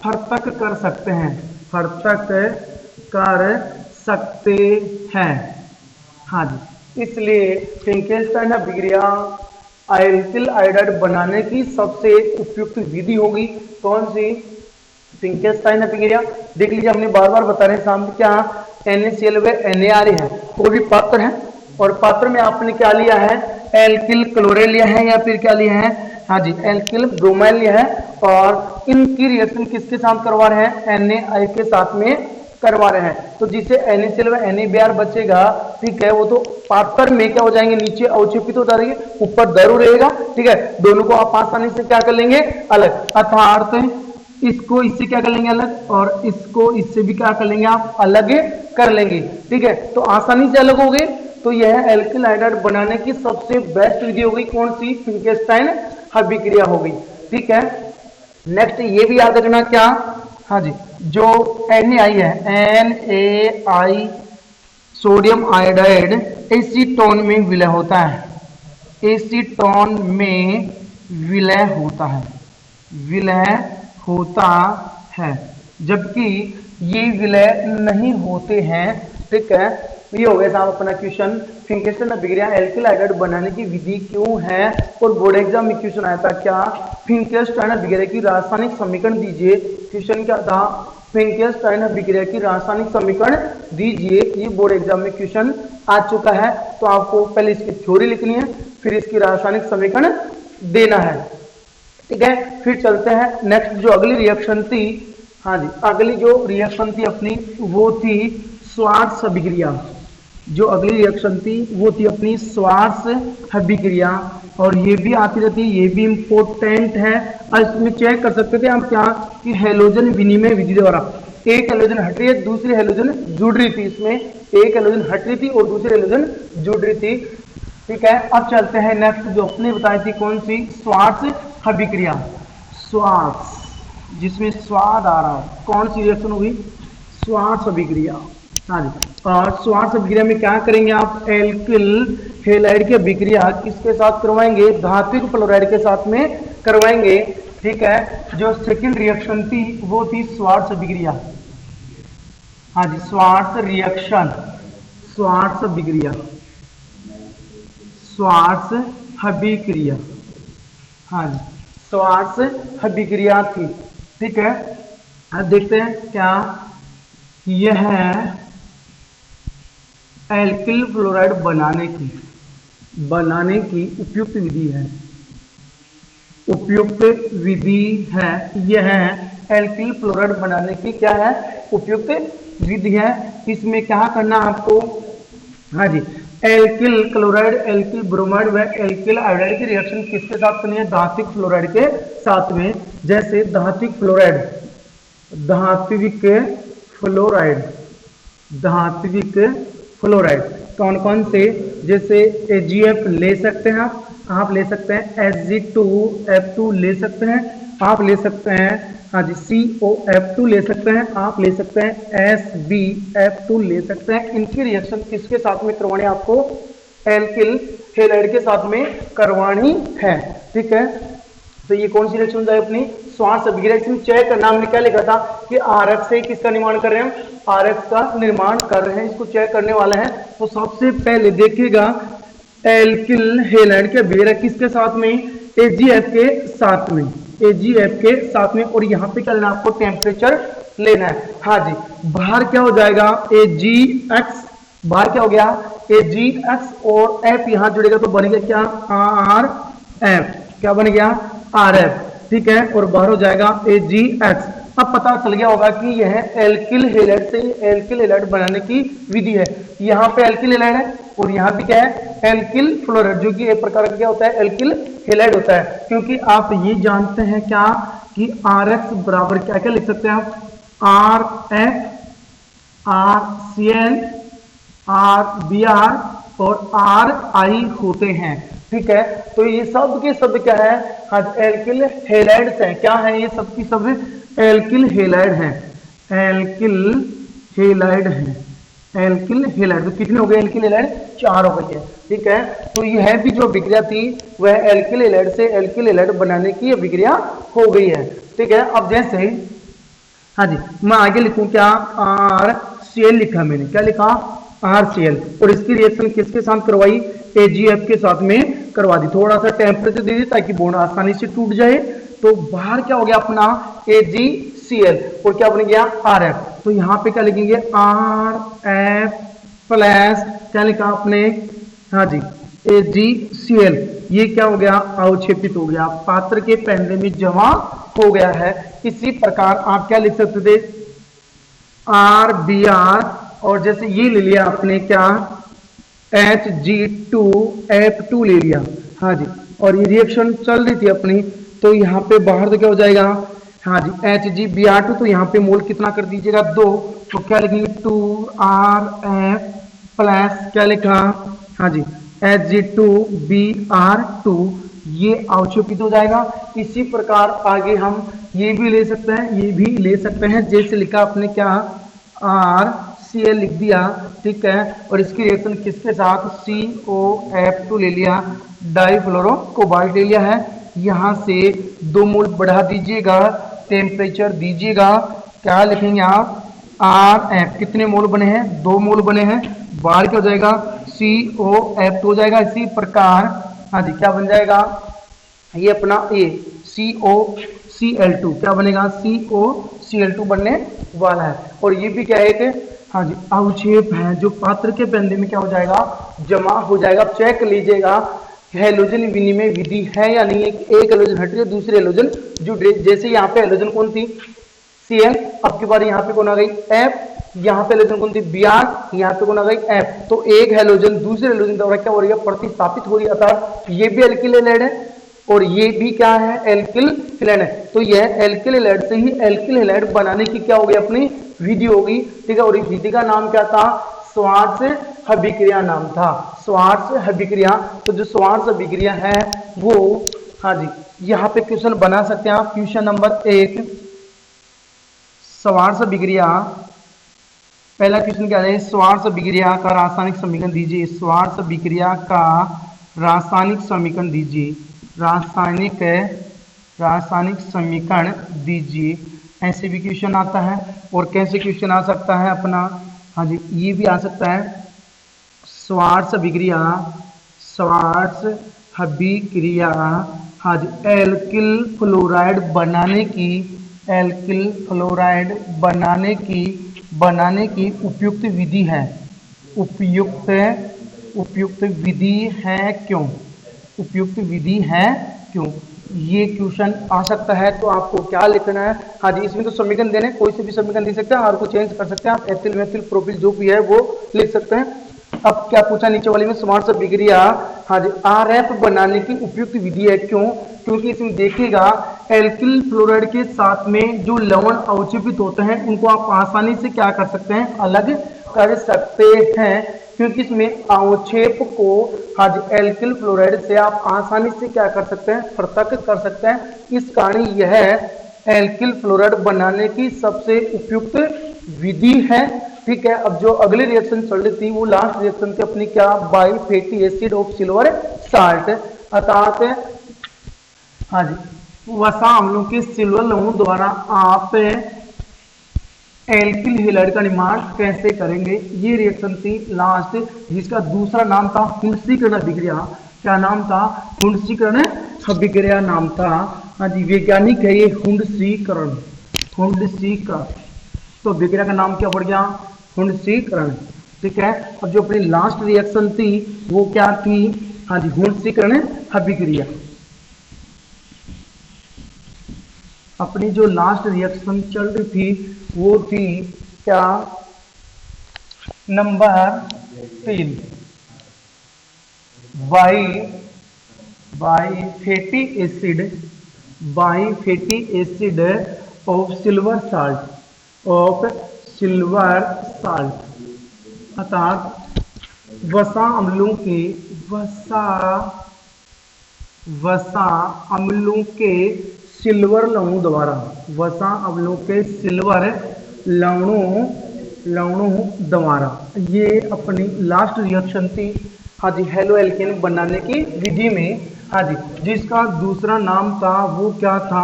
फर्तक कर सकते हैं। हाँ जी, इसलिए फिंकेल्स्टाइन अभिक्रिया एल्किल आयोडाइड बनाने की सबसे उपयुक्त विधि होगी। कौन सी? फिंकेल्स्टाइन अभिक्रिया। देख लीजिए, हमने बार बार बता रहे हैं सामने क्या NaCl व Na है, वो भी पात्र है, और पात्र में आपने क्या लिया है, एल्किल क्लोराइड लिया है या फिर क्या लिया है, हाँ जी एल्किल ब्रोमाइड लिया है, और इनकी रिएक्शन किसके साथ करवा रहे हैं, Na के साथ में करवा रहे हैं। तो जिससे NaCl व NaBr बचेगा, ठीक है, वो तो पात्र में क्या हो जाएंगे, नीचे अवक्षेपित हो जाएंगे, ऊपर दरू रहेगा, ठीक है, दोनों को आप आसानी से क्या कर लेंगे, अलग, अर्थात इसको इससे क्या कर लेंगे अलग, और इसको इससे भी क्या कर लेंगे आप अलग कर लेंगे, ठीक है, तो आसानी से अलग हो गए। तो यह एल्किल आयोडाइड बनाने की सबसे बेस्ट विधि हो गई, कौन सी, फिंकेल्स्टाइन अभिक्रिया हो गई, ठीक है। नेक्स्ट ये भी याद रखना क्या, हाँ जी, जो Na है, Na सोडियम आयोडाइड एसीटोन में विलय होता है, एसीटोन में विलय होता है, जबकि ये विलय नहीं होते हैं, ठीक है। ये हो गया साहब अपना क्वेश्चन, फिंकेल्स्टाइन अभिक्रिया एल्किल आयोडाइड बनाने की विधि क्यों है, और बोर्ड एग्जाम में क्वेश्चन आया था क्या, फिंकेल्स्टाइन अभिक्रिया की रासायनिक समीकरण दीजिए। क्वेश्चन क्या था, फिंकेल्स्टाइन अभिक्रिया की रासायनिक समीकरण दीजिए। ये बोर्ड एग्जाम में क्वेश्चन आ चुका है, तो आपको पहले इसकी थ्योरी लिखनी है, फिर इसकी रासायनिक समीकरण देना है, ठीक है। फिर चलते हैं नेक्स्ट, जो अगली रिएक्शन थी, हाँ जी, अगली जो रिएक्शन थी अपनी वो थी स्वार्ट्ज अभिक्रिया। जो अगली रिएक्शन थी वो थी अपनी स्वार्ट्ज अभिक्रिया, और ये भी आती रहती है, ये भी इंपॉर्टेंट है। और इसमें चेक कर सकते थे हम क्या, कि हैलोजन विनिमय विधि द्वारा एक हैलोजन हट रही है, दूसरी हैलोजन जुड़ रही थी, इसमें एक हैलोजन हट रही थी और दूसरी हैलोजन जुड़ रही थी, ठीक है। अब चलते हैं नेक्स्ट, जो अपने बताई थी कौन सी, स्वार्ट्ज अभिक्रिया, स्वार्ट्ज जिसमें स्वाद आ रहा है, कौन सी रिएक्शन होगी, स्वार्ट्ज अभिक्रिया, हाँ जी। और स्वार्ट्ज अभिक्रिया में क्या करेंगे आप, एल्किल हैलाइड की अभिक्रिया किसके साथ करवाएंगे, धात्विक फ्लोराइड के साथ में करवाएंगे, ठीक है। जो सेकंड रिएक्शन थी वो थी स्वार्ट्ज अभिक्रिया, हाँ जी, स्वार्ट्ज रिएक्शन, स्वार्ट्ज अभिक्रिया, स्वार्ट्ज अभिक्रिया, हाँ जी, स्वार्ट्ज अभिक्रिया थी, ठीक है। अब देखते हैं क्या, यह एल्किल फ्लोराइड बनाने की उपयुक्त विधि है, उपयुक्त विधि है, यह एल्किल फ्लोराइड बनाने की क्या है, उपयुक्त विधि है। इसमें क्या करना आपको, हाँ जी, एल्किल क्लोराइड, एल्किल ब्रोमाइड व एल्किल आयोडाइड की रिएक्शन किसके साथ करनी है, धात्विक फ्लोराइड के साथ में। जैसे धात्विक फ्लोराइड धात्विक फ्लोराइड, धात्विक फ्लोराइड कौन कौन से, जैसे AgF ले सकते हैं आप ले सकते हैं Hg2F2 ले सकते हैं आप ले सकते हैं, हाँ जी COF2 ले सकते हैं आप ले सकते हैं, SbF2 ले सकते हैं। इनकी रिएक्शन किसके साथ में करवानी है आपको, एल्किल हैलाइड के साथ में करवानी है, ठीक है। तो ये कौन सी रिएक्शन है अपनी श्वास अभिक्रिया। इसमें चेक करना, हमने क्या लिखा था कि RX से किसका निर्माण कर रहे हैं, RX का निर्माण कर रहे हैं, इसको चेक करने वाला है। तो सबसे पहले देखिएगा एल्किल हैलाइड के अभिक्रिया किसके साथ में, AgF के साथ में, AgF के साथ में। और यहाँ पे क्या लेना आपको, टेम्परेचर लेना है, हाँ जी। बाहर क्या हो जाएगा AgX, बाहर क्या हो गया AgX और F यहाँ जुड़ेगा तो बन गया क्या RF, क्या बन गया RF, ठीक है। और बाहर हो जाएगा AgX। अब पता चल गया होगा कि यह एल्किल हैलाइड से एल्किल हैलाइड बनाने की विधि है। यहाँ पे एल्किल हैलाइड है और यहाँ पे क्या है एल्किल फ्लोराइड, जो कि एक प्रकार का क्या होता है एल्किल हैलाइड होता है। क्योंकि आप ये जानते हैं क्या कि RX बराबर क्या क्या लिख सकते हैं आप, RF, RCl, RBr और RI होते हैं, ठीक है। तो ये सब के सब क्या है, आज एल्किल हैलाइड्स हैं, क्या है ये सब की सब एल्किल हैलाइड हैं, एल्किल हैलाइड हैं, एल्किल हैलाइड। तो कितने हो गए एल्किल हैलाइड, 4 हो गई है, ठीक है। तो यह भी जो अभिक्रिया थी वह एल्किल हैलाइड से एल्किल हैलाइड बनाने की अभिक्रिया हो गई है, ठीक है। अब जैसे हाँ जी मैं आगे लिखूं क्या, RCl लिखा मैंने, क्या लिखा RCl, और इसकी रिएक्शन किसके साथ करवाई, AgF के साथ में करवा दी। थोड़ा सा टेम्परेचर दे दी ताकि बॉन्ड आसानी से टूट जाए। तो बाहर क्या हो गया अपना AgCl और क्या बन गया RF। तो यहाँ पे क्या लिखेंगे RF प्लस क्या लिखा आपने, हाँ जी AgCl, ये क्या हो गया अवक्षेपित हो गया, पात्र के पैंधे में जमा हो गया है। इसी प्रकार आप क्या लिख सकते थे RBr, और जैसे ये ले लिया आपने क्या Hg2F2 ले लिया, हाँ जी। और ये रिएक्शन चल रही थी अपनी, तो यहाँ पे बाहर तो क्या हो जाएगा, हाँ जी HgBr2, तो यहाँ पे मोल कितना कर दीजिएगा 2, तो क्या लिखेंगे 2RF प्लस क्या लिखा, हाँ जी Hg2Br2, ये अवक्षेपित हो जाएगा। इसी प्रकार आगे हम ये भी ले सकते हैं, ये भी ले सकते हैं, जैसे लिखा आपने क्या RCl लिख दिया, ठीक है। और इसकी रिएक्शन किसके साथ COF2 ले लिया, डाइफ्लोरो कोबाल्ट ले लिया है। यहाँ से 2 मोल बढ़ा दीजिएगा, टेम्परेचर दीजिएगा, क्या लिखेंगे आप RF, कितने मोल बने हैं 2 मोल बने हैं, बाहर क्या हो जाएगा COF2 हो जाएगा। इसी प्रकार हाँ जी क्या बन जाएगा ये अपना COCl2, क्या बनेगा COCl2 बनने वाला है। और ये भी क्या है कि हाँ जी अवक्षेप है जो पात्र के पैंधे में क्या हो जाएगा जमा हो जाएगा। चेक कर लीजिएगा हैलोजन विनिमय विधि है या नहीं है, एक हैलोजन हट रही है दूसरे हैलोजन जुड़ रही है। जैसे यहाँ पे हैलोजन कौन थी Cl, अब की बार यहाँ पे कौन आ गई F, यहाँ पे हैलोजन कौन थी Br, यहाँ पे कौन आ गई F। तो एक हैलोजन दूसरे हैलोजन द्वारा क्या हो रही है प्रतिस्थापित हो रही है, अर्थात ये भी एल्किल हैलाइड है और ये भी क्या है एल्किल हैलाइड है। तो यह एल्किल हैलाइड से ही एल्किल हैलाइड बनाने की क्या होगी अपनी विधि होगी, ठीक है। और इस विधि का नाम क्या था, श्वार्ट्ज अभिक्रिया नाम था, श्वार्ट्ज अभिक्रिया। तो जो श्वार्ट्ज अभिक्रिया है वो हाँ जी यहाँ पे क्वेश्चन बना सकते हैं आप। क्वेश्चन नंबर 1 श्वार्ट्ज अभिक्रिया, पहला क्वेश्चन क्या है, श्वार्ट्ज अभिक्रिया का रासायनिक समीकरण दीजिए, श्वार्ट्ज अभिक्रिया का रासायनिक समीकरण दीजिए, रासायनिक समीकरण दीजिए। ऐसे भी क्वेश्चन आता है। और कैसे क्वेश्चन आ सकता है अपना, हाँ जी ये भी आ सकता है श्वार्ट्ज अभिक्रिया, श्वार्ट्ज अभिक्रिया हाँ जी एल्किल फ्लोराइड बनाने की उपयुक्त विधि है, उपयुक्त विधि है क्यों, उपयुक्त विधि है क्यों, ये क्वेश्चन आ सकता है। तो आपको क्या लिखना है, हाँ जी इसमें तो समीकरण देने, कोई से भी समीकरण दे सकते हैं और को चेंज कर सकते हैं आप, एथिल मेथिल प्रोपिल जो भी है वो लिख सकते हैं। अब क्या पूछा नीचे वाले में, समार्थ अभिक्रिया हाँ जी आरएफ बनाने की उपयुक्त विधि है। क्यों? क्योंकि इसमें देखिएगा एल्किल फ्लोराइड के साथ में जो लवण अवक्षेपित होते हैं उनको आप आसानी से क्या कर सकते हैं, अलग कर सकते हैं, क्योंकि इसमें अवक्षेप को हाँ जी एल्किल फ्लोराइड से आप आसानी से क्या कर सकते हैं, पृथक कर सकते हैं। इस कारण यह एल्किल फ्लोराइड बनाने की सबसे उपयुक्त विधि है। ठीक है, अब जो अगली रिएक्शन चल रही थी वो लास्ट रिएक्शन थी अपनी क्या, by fatty acid of silver salt, अर्थात हाँ जी वसा अम्लों के सिल्वर लवण द्वारा आप एल्किल हैलाइड का निर्माण कैसे करेंगे। ये रिएक्शन थी लास्ट, जिसका दूसरा नाम था हुंडशीकरण अभिक्रिया। क्या नाम था? हुंडशीकरण अभिक्रिया नाम था। हाँ जी वैज्ञानिक है ये हुंडशीकरण, हुंडशीकरण। तो अभिक्रिया का नाम क्या पड़ गया, हुंडशीकरण। ठीक है, अब जो अपनी लास्ट रिएक्शन थी वो क्या थी, हाँ जी हुंडशीकरण अभिक्रिया। अपनी जो लास्ट रिएक्शन चल रही थी वो थी क्या, number 3, by fatty acid of silver salt, अर्थात वसा अम्लों के सिल्वर लवणों द्वारा, वसा अम्लों के सिल्वर लवणों द्वारा। ये अपनी लास्ट रिएक्शन थी हाँ जी हेलो एल्केन बनाने की विधि में। हाँ जी जिसका दूसरा नाम था वो क्या था,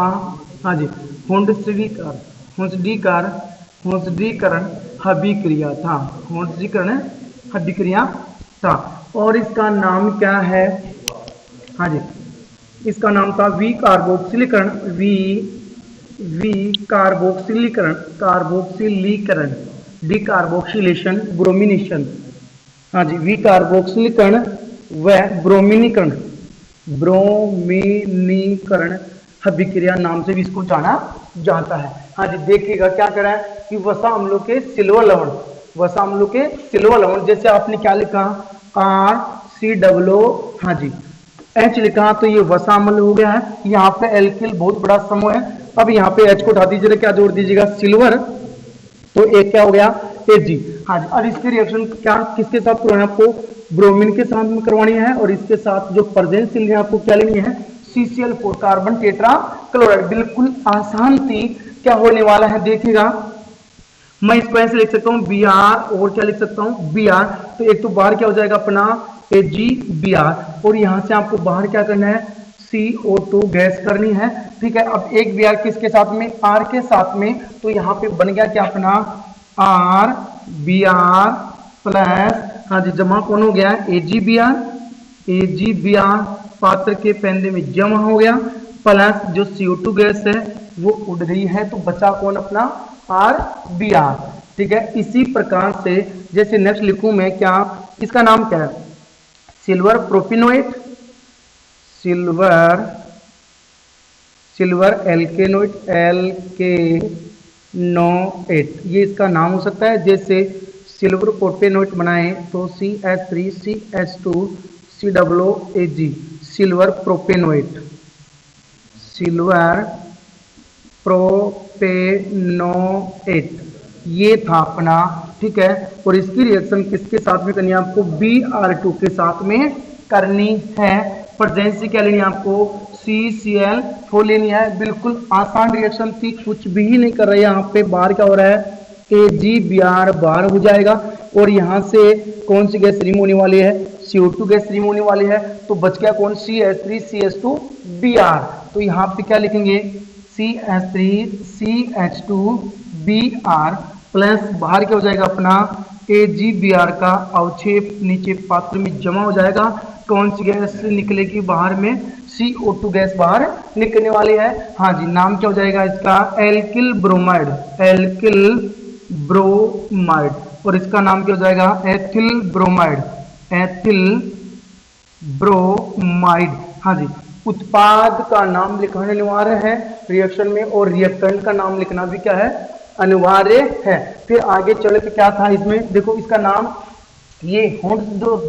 हाँ जी हुंडशीकरण अभिक्रिया था, हुंडशीकरण अभिक्रिया था। और इसका नाम क्या है, हाँ जी इसका नाम था वी कार्बोक्सिलीकरण, डिकार्बोक्सिलेशन, ब्रोमिनेशन। हाँ जी वी कार्बोक्सिलीकरण व ब्रोमिनीकरण अभिक्रिया नाम से भी इसको जाना जाता है। हाँ जी देखिएगा क्या करा है कि वसा अम्लों के सिल्वर लवण, जैसे आपने क्या लिखा RCOO हाँ जी H लिखा, तो ये वसा अम्ल हो गया है। यहाँ पे एल्किल बहुत बड़ा समूह है। अब यहाँ पे H को उठा दीजिएगा, क्या जोड़ दीजिएगा, सिल्वर, तो एक क्या हो गया Ag। हाँ जी अब इसकी रिएक्शन क्या किसके साथ करवाना है आपको, ब्रोमीन के साथ में करवानी है, और इसके साथ जो प्रेजेंस लेनी है आपको क्या लेनी है, CCl4 कार्बन टेट्रा क्लोराइड। बिल्कुल आसान थी। क्या होने वाला है देखिएगा, मैं इसको ऐसे लिख सकता हूँ Br, और क्या लिख सकता हूँ Br, तो एक तो बाहर क्या हो जाएगा अपना AgBr, और यहाँ से आपको बाहर क्या करना है, CO2 गैस करनी है। ठीक है, अब एक Br किसके साथ में, R के साथ में, तो यहाँ पे बन गया क्या अपना RBr प्लस हाँ जी जमा कौन हो गया AgBr पात्र के पैंदे में जमा हो गया, प्लस जो CO2 गैस है वो उड़ गई है, तो बचा कौन अपना RBr। ठीक है, इसी प्रकार से जैसे नेक्स्ट लिखूं मैं क्या, इसका नाम क्या है, सिल्वर प्रोपिनोएट, सिल्वर एल्केनोएट, ये इसका नाम हो सकता है। जैसे सिल्वर प्रोपेनोएट बनाए तो CH3CH2COOAg, सिल्वर प्रोपेनोएट, ये था अपना। ठीक है, और इसकी रिएक्शन किसके साथ में करनी है आपको, Br2 के साथ में करनी है। प्रेजेंस क्या लेनी है आपको, CCl4 लेनी है। बिल्कुल आसान रिएक्शन थी, कुछ भी नहीं कर रहे हैं। यहाँ पे बाहर क्या हो रहा है, AgBr बाहर हो जाएगा, और यहाँ से कौन सी गैस रिमूव होने वाली है, CO2 गैस रिमूव होने वाली है, तो बच गया कौन, CH3CH2Br। तो यहाँ पे क्या लिखेंगे, CH3CH2Br प्लस बाहर क्या हो जाएगा अपना AgBr का अवक्षेप नीचे पात्र में जमा हो जाएगा। कौन सी गैस निकलेगी बाहर में, CO2 गैस बाहर निकलने वाली है। हाँ जी, नाम क्या हो जाएगा इसका, एल्किल ब्रोमाइड, और इसका नाम क्या हो जाएगा, एथिल ब्रोमाइड। हाँ जी, उत्पाद का नाम लिखना अनिवार्य है रिएक्शन में, और रिएक्टेंट का नाम लिखना भी क्या है, अनिवार्य है। फिर आगे चले तो क्या था इसमें, देखो इसका नाम ये हुंस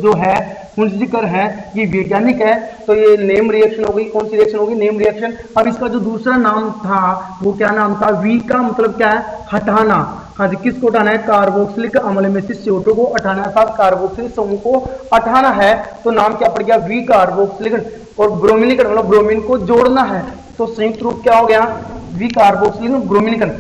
जो है हुंसजिकर है, ये वैज्ञानिक है, तो ये नेम रिएक्शन हो गई। कौन सी रिएक्शन होगी? Name reaction. अब इसका जो दूसरा नाम था वो क्या नाम था? वी का मतलब क्या है? हटाना। हाँ जी, किसको हटाना है? कार्बोक्सिलिक अम्ल में से CO2 को हटाना था, कार्बोक्सिलिक समूह को हटाना है, तो नाम क्या पड़ गया? वी कार्बोक्सिलिक। और ब्रोमिनिकन मतलब ब्रोमीन को जोड़ना है, तो संयुक्त रूप क्या हो गया? वी कार्बोक्सिलिक ब्रोमिनिकन।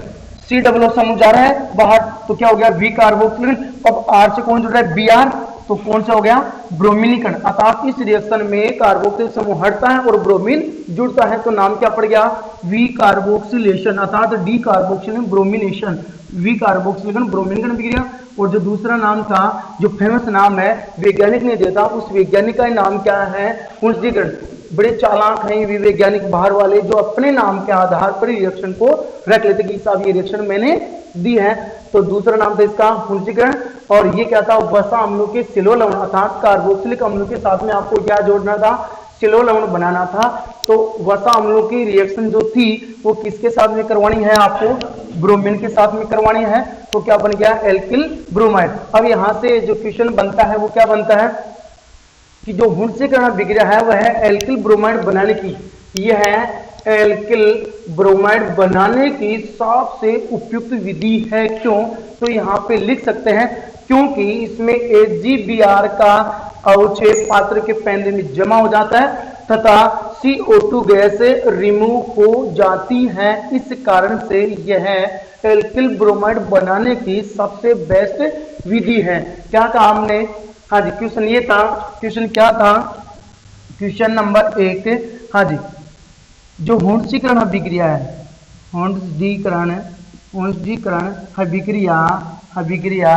सी डबल समूह जा रहा है बाहर, तो क्या हो गया? वी कार्बोक्सिलिक। अब आर से कौन जुड़ रहा है? Br, तो कौन सा हो गया? ब्रोमिनिकन। अर्थात इस रिएक्शन में कार्बोक्सिल समूह हटता है और ब्रोमीन जुड़ता है, तो नाम क्या पड़ गया? वी कार्बोक्सिलेशन, अर्थात डी कार्बोक्सिलेशन ब्रोमिनेशन। वी कार्बोक्सिलेशन ब्रोमिनेशन बिक्रिया। और जो दूसरा नाम था, जो फेमस नाम है, वैज्ञानिक ने दिया था, उस वैज्ञानिक का नाम क्या है? हुंसजिकर। बड़े चालाक हैं ये वैज्ञानिक बाहर वाले, जो अपने नाम के आधार पर रिएक्शन को रख लेते कि साहब ये रिएक्शन मैंने दी है। तो दूसरा नाम था इसका हुंसजिकर। और ये क्या था? वसा अम्लों के सिलो लवण, अर्थात कार्बोक्सिलिक अम्लों के साथ में आपको क्या जोड़ना था? सिलो लवण बनाना था। तो वसा अम्लों की रिएक्शन जो थी वो किसके साथ में करवानी है आपको? ब्रोमीन के साथ में करवानी है, तो क्या बन गया? Alkyl bromide. अब यहां से जो क्वेश्चन बनता है वो क्या बनता है कि जो हुंसजिकर विक्रिया है वह है एल्किल ब्रोमाइड बनाने की। यह है एल्किल ब्रोमाइड बनाने की सबसे उपयुक्त विधि है। क्यों? तो यहाँ पे लिख सकते हैं क्योंकि इसमें AgBr का अवक्षेप पात्र के पैंदे में जमा हो जाता है तथा CO2 गैस रिमूव हो जाती है। इस कारण से यह एल्किल ब्रोमाइड बनाने की सबसे बेस्ट विधि है। क्या कहा हमने? हाँ जी, क्वेश्चन ये था। क्वेश्चन क्या था? क्वेश्चन नंबर 1, हाँ जी, जो हुंसजीकरण अभिक्रिया है, हुंसजीकरण अभिक्रिया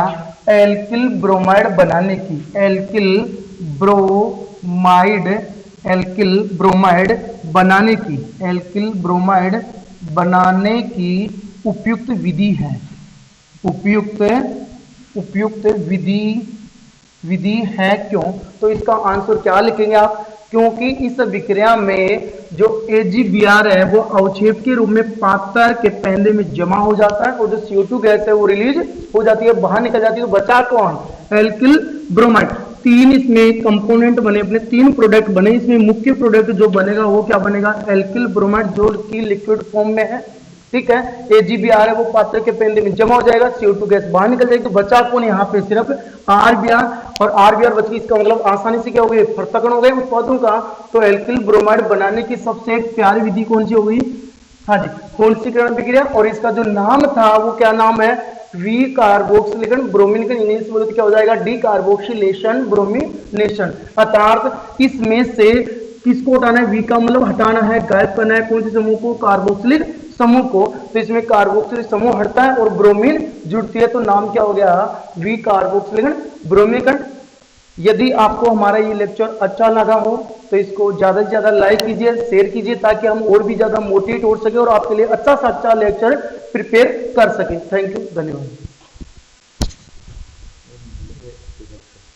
एल्किल ब्रोमाइड बनाने की, एल्किल ब्रोमाइड बनाने की उपयुक्त विधि है। उपयुक्त विधि है। क्यों? तो इसका आंसर क्या लिखेंगे आप? क्योंकि इस विक्रिया में जो AgBr है वो अवक्षेप के रूप में पात्र के पैंदे में जमा हो जाता है और जो CO2 गैस है वो रिलीज हो जाती है, बाहर निकल जाती है। तो बचा कौन? Alkyl bromide. 3 इसमें कंपोनेंट बने, अपने 3 प्रोडक्ट बने। इसमें मुख्य प्रोडक्ट जो बनेगा वो क्या बनेगा? एल्किल ब्रोमाइड, जो कि लिक्विड फॉर्म में है। ठीक है, AgBr है वो पात्र के पैंदे में जमा हो जाएगा, CO2 गैस बाहर निकल जाएगी। तो बचा कौन यहाँ पे? सिर्फ RBr, और RBr बच गई। इसका मतलब आसानी से क्या हो गई? पृथक्करण हो गए उत्पादों का। तो एल्किल ब्रोमाइड बनाने की सबसे प्यारी विधि कौन सी हो गई? हाँ जी, हुंसजीकरण विक्रिया। और इसका जो नाम था वो क्या नाम है? We carboxylation bromination. इंग्लिश बोले तो क्या हो जाएगा? D carboxylation bromination. अर्थात इसमें से किसको हटाना है? वी का मतलब हटाना है, गायब करना है। कौन से समूह को? कार्बोक्सिलिक समूह को। तो इसमें कार्बोक्सिलिक समूह हटता है और ब्रोमीन जुड़ती है, तो नाम क्या हो गया? वी कार्बोक्सिलेशन ब्रोमिनेशन। यदि आपको हमारा ये लेक्चर अच्छा लगा हो तो इसको ज्यादा से ज्यादा लाइक कीजिए, शेयर कीजिए, ताकि हम और भी ज्यादा मोटिवेट हो सके और आपके लिए अच्छा से अच्छा लेक्चर प्रिपेयर कर सके। थैंक यू, धन्यवाद।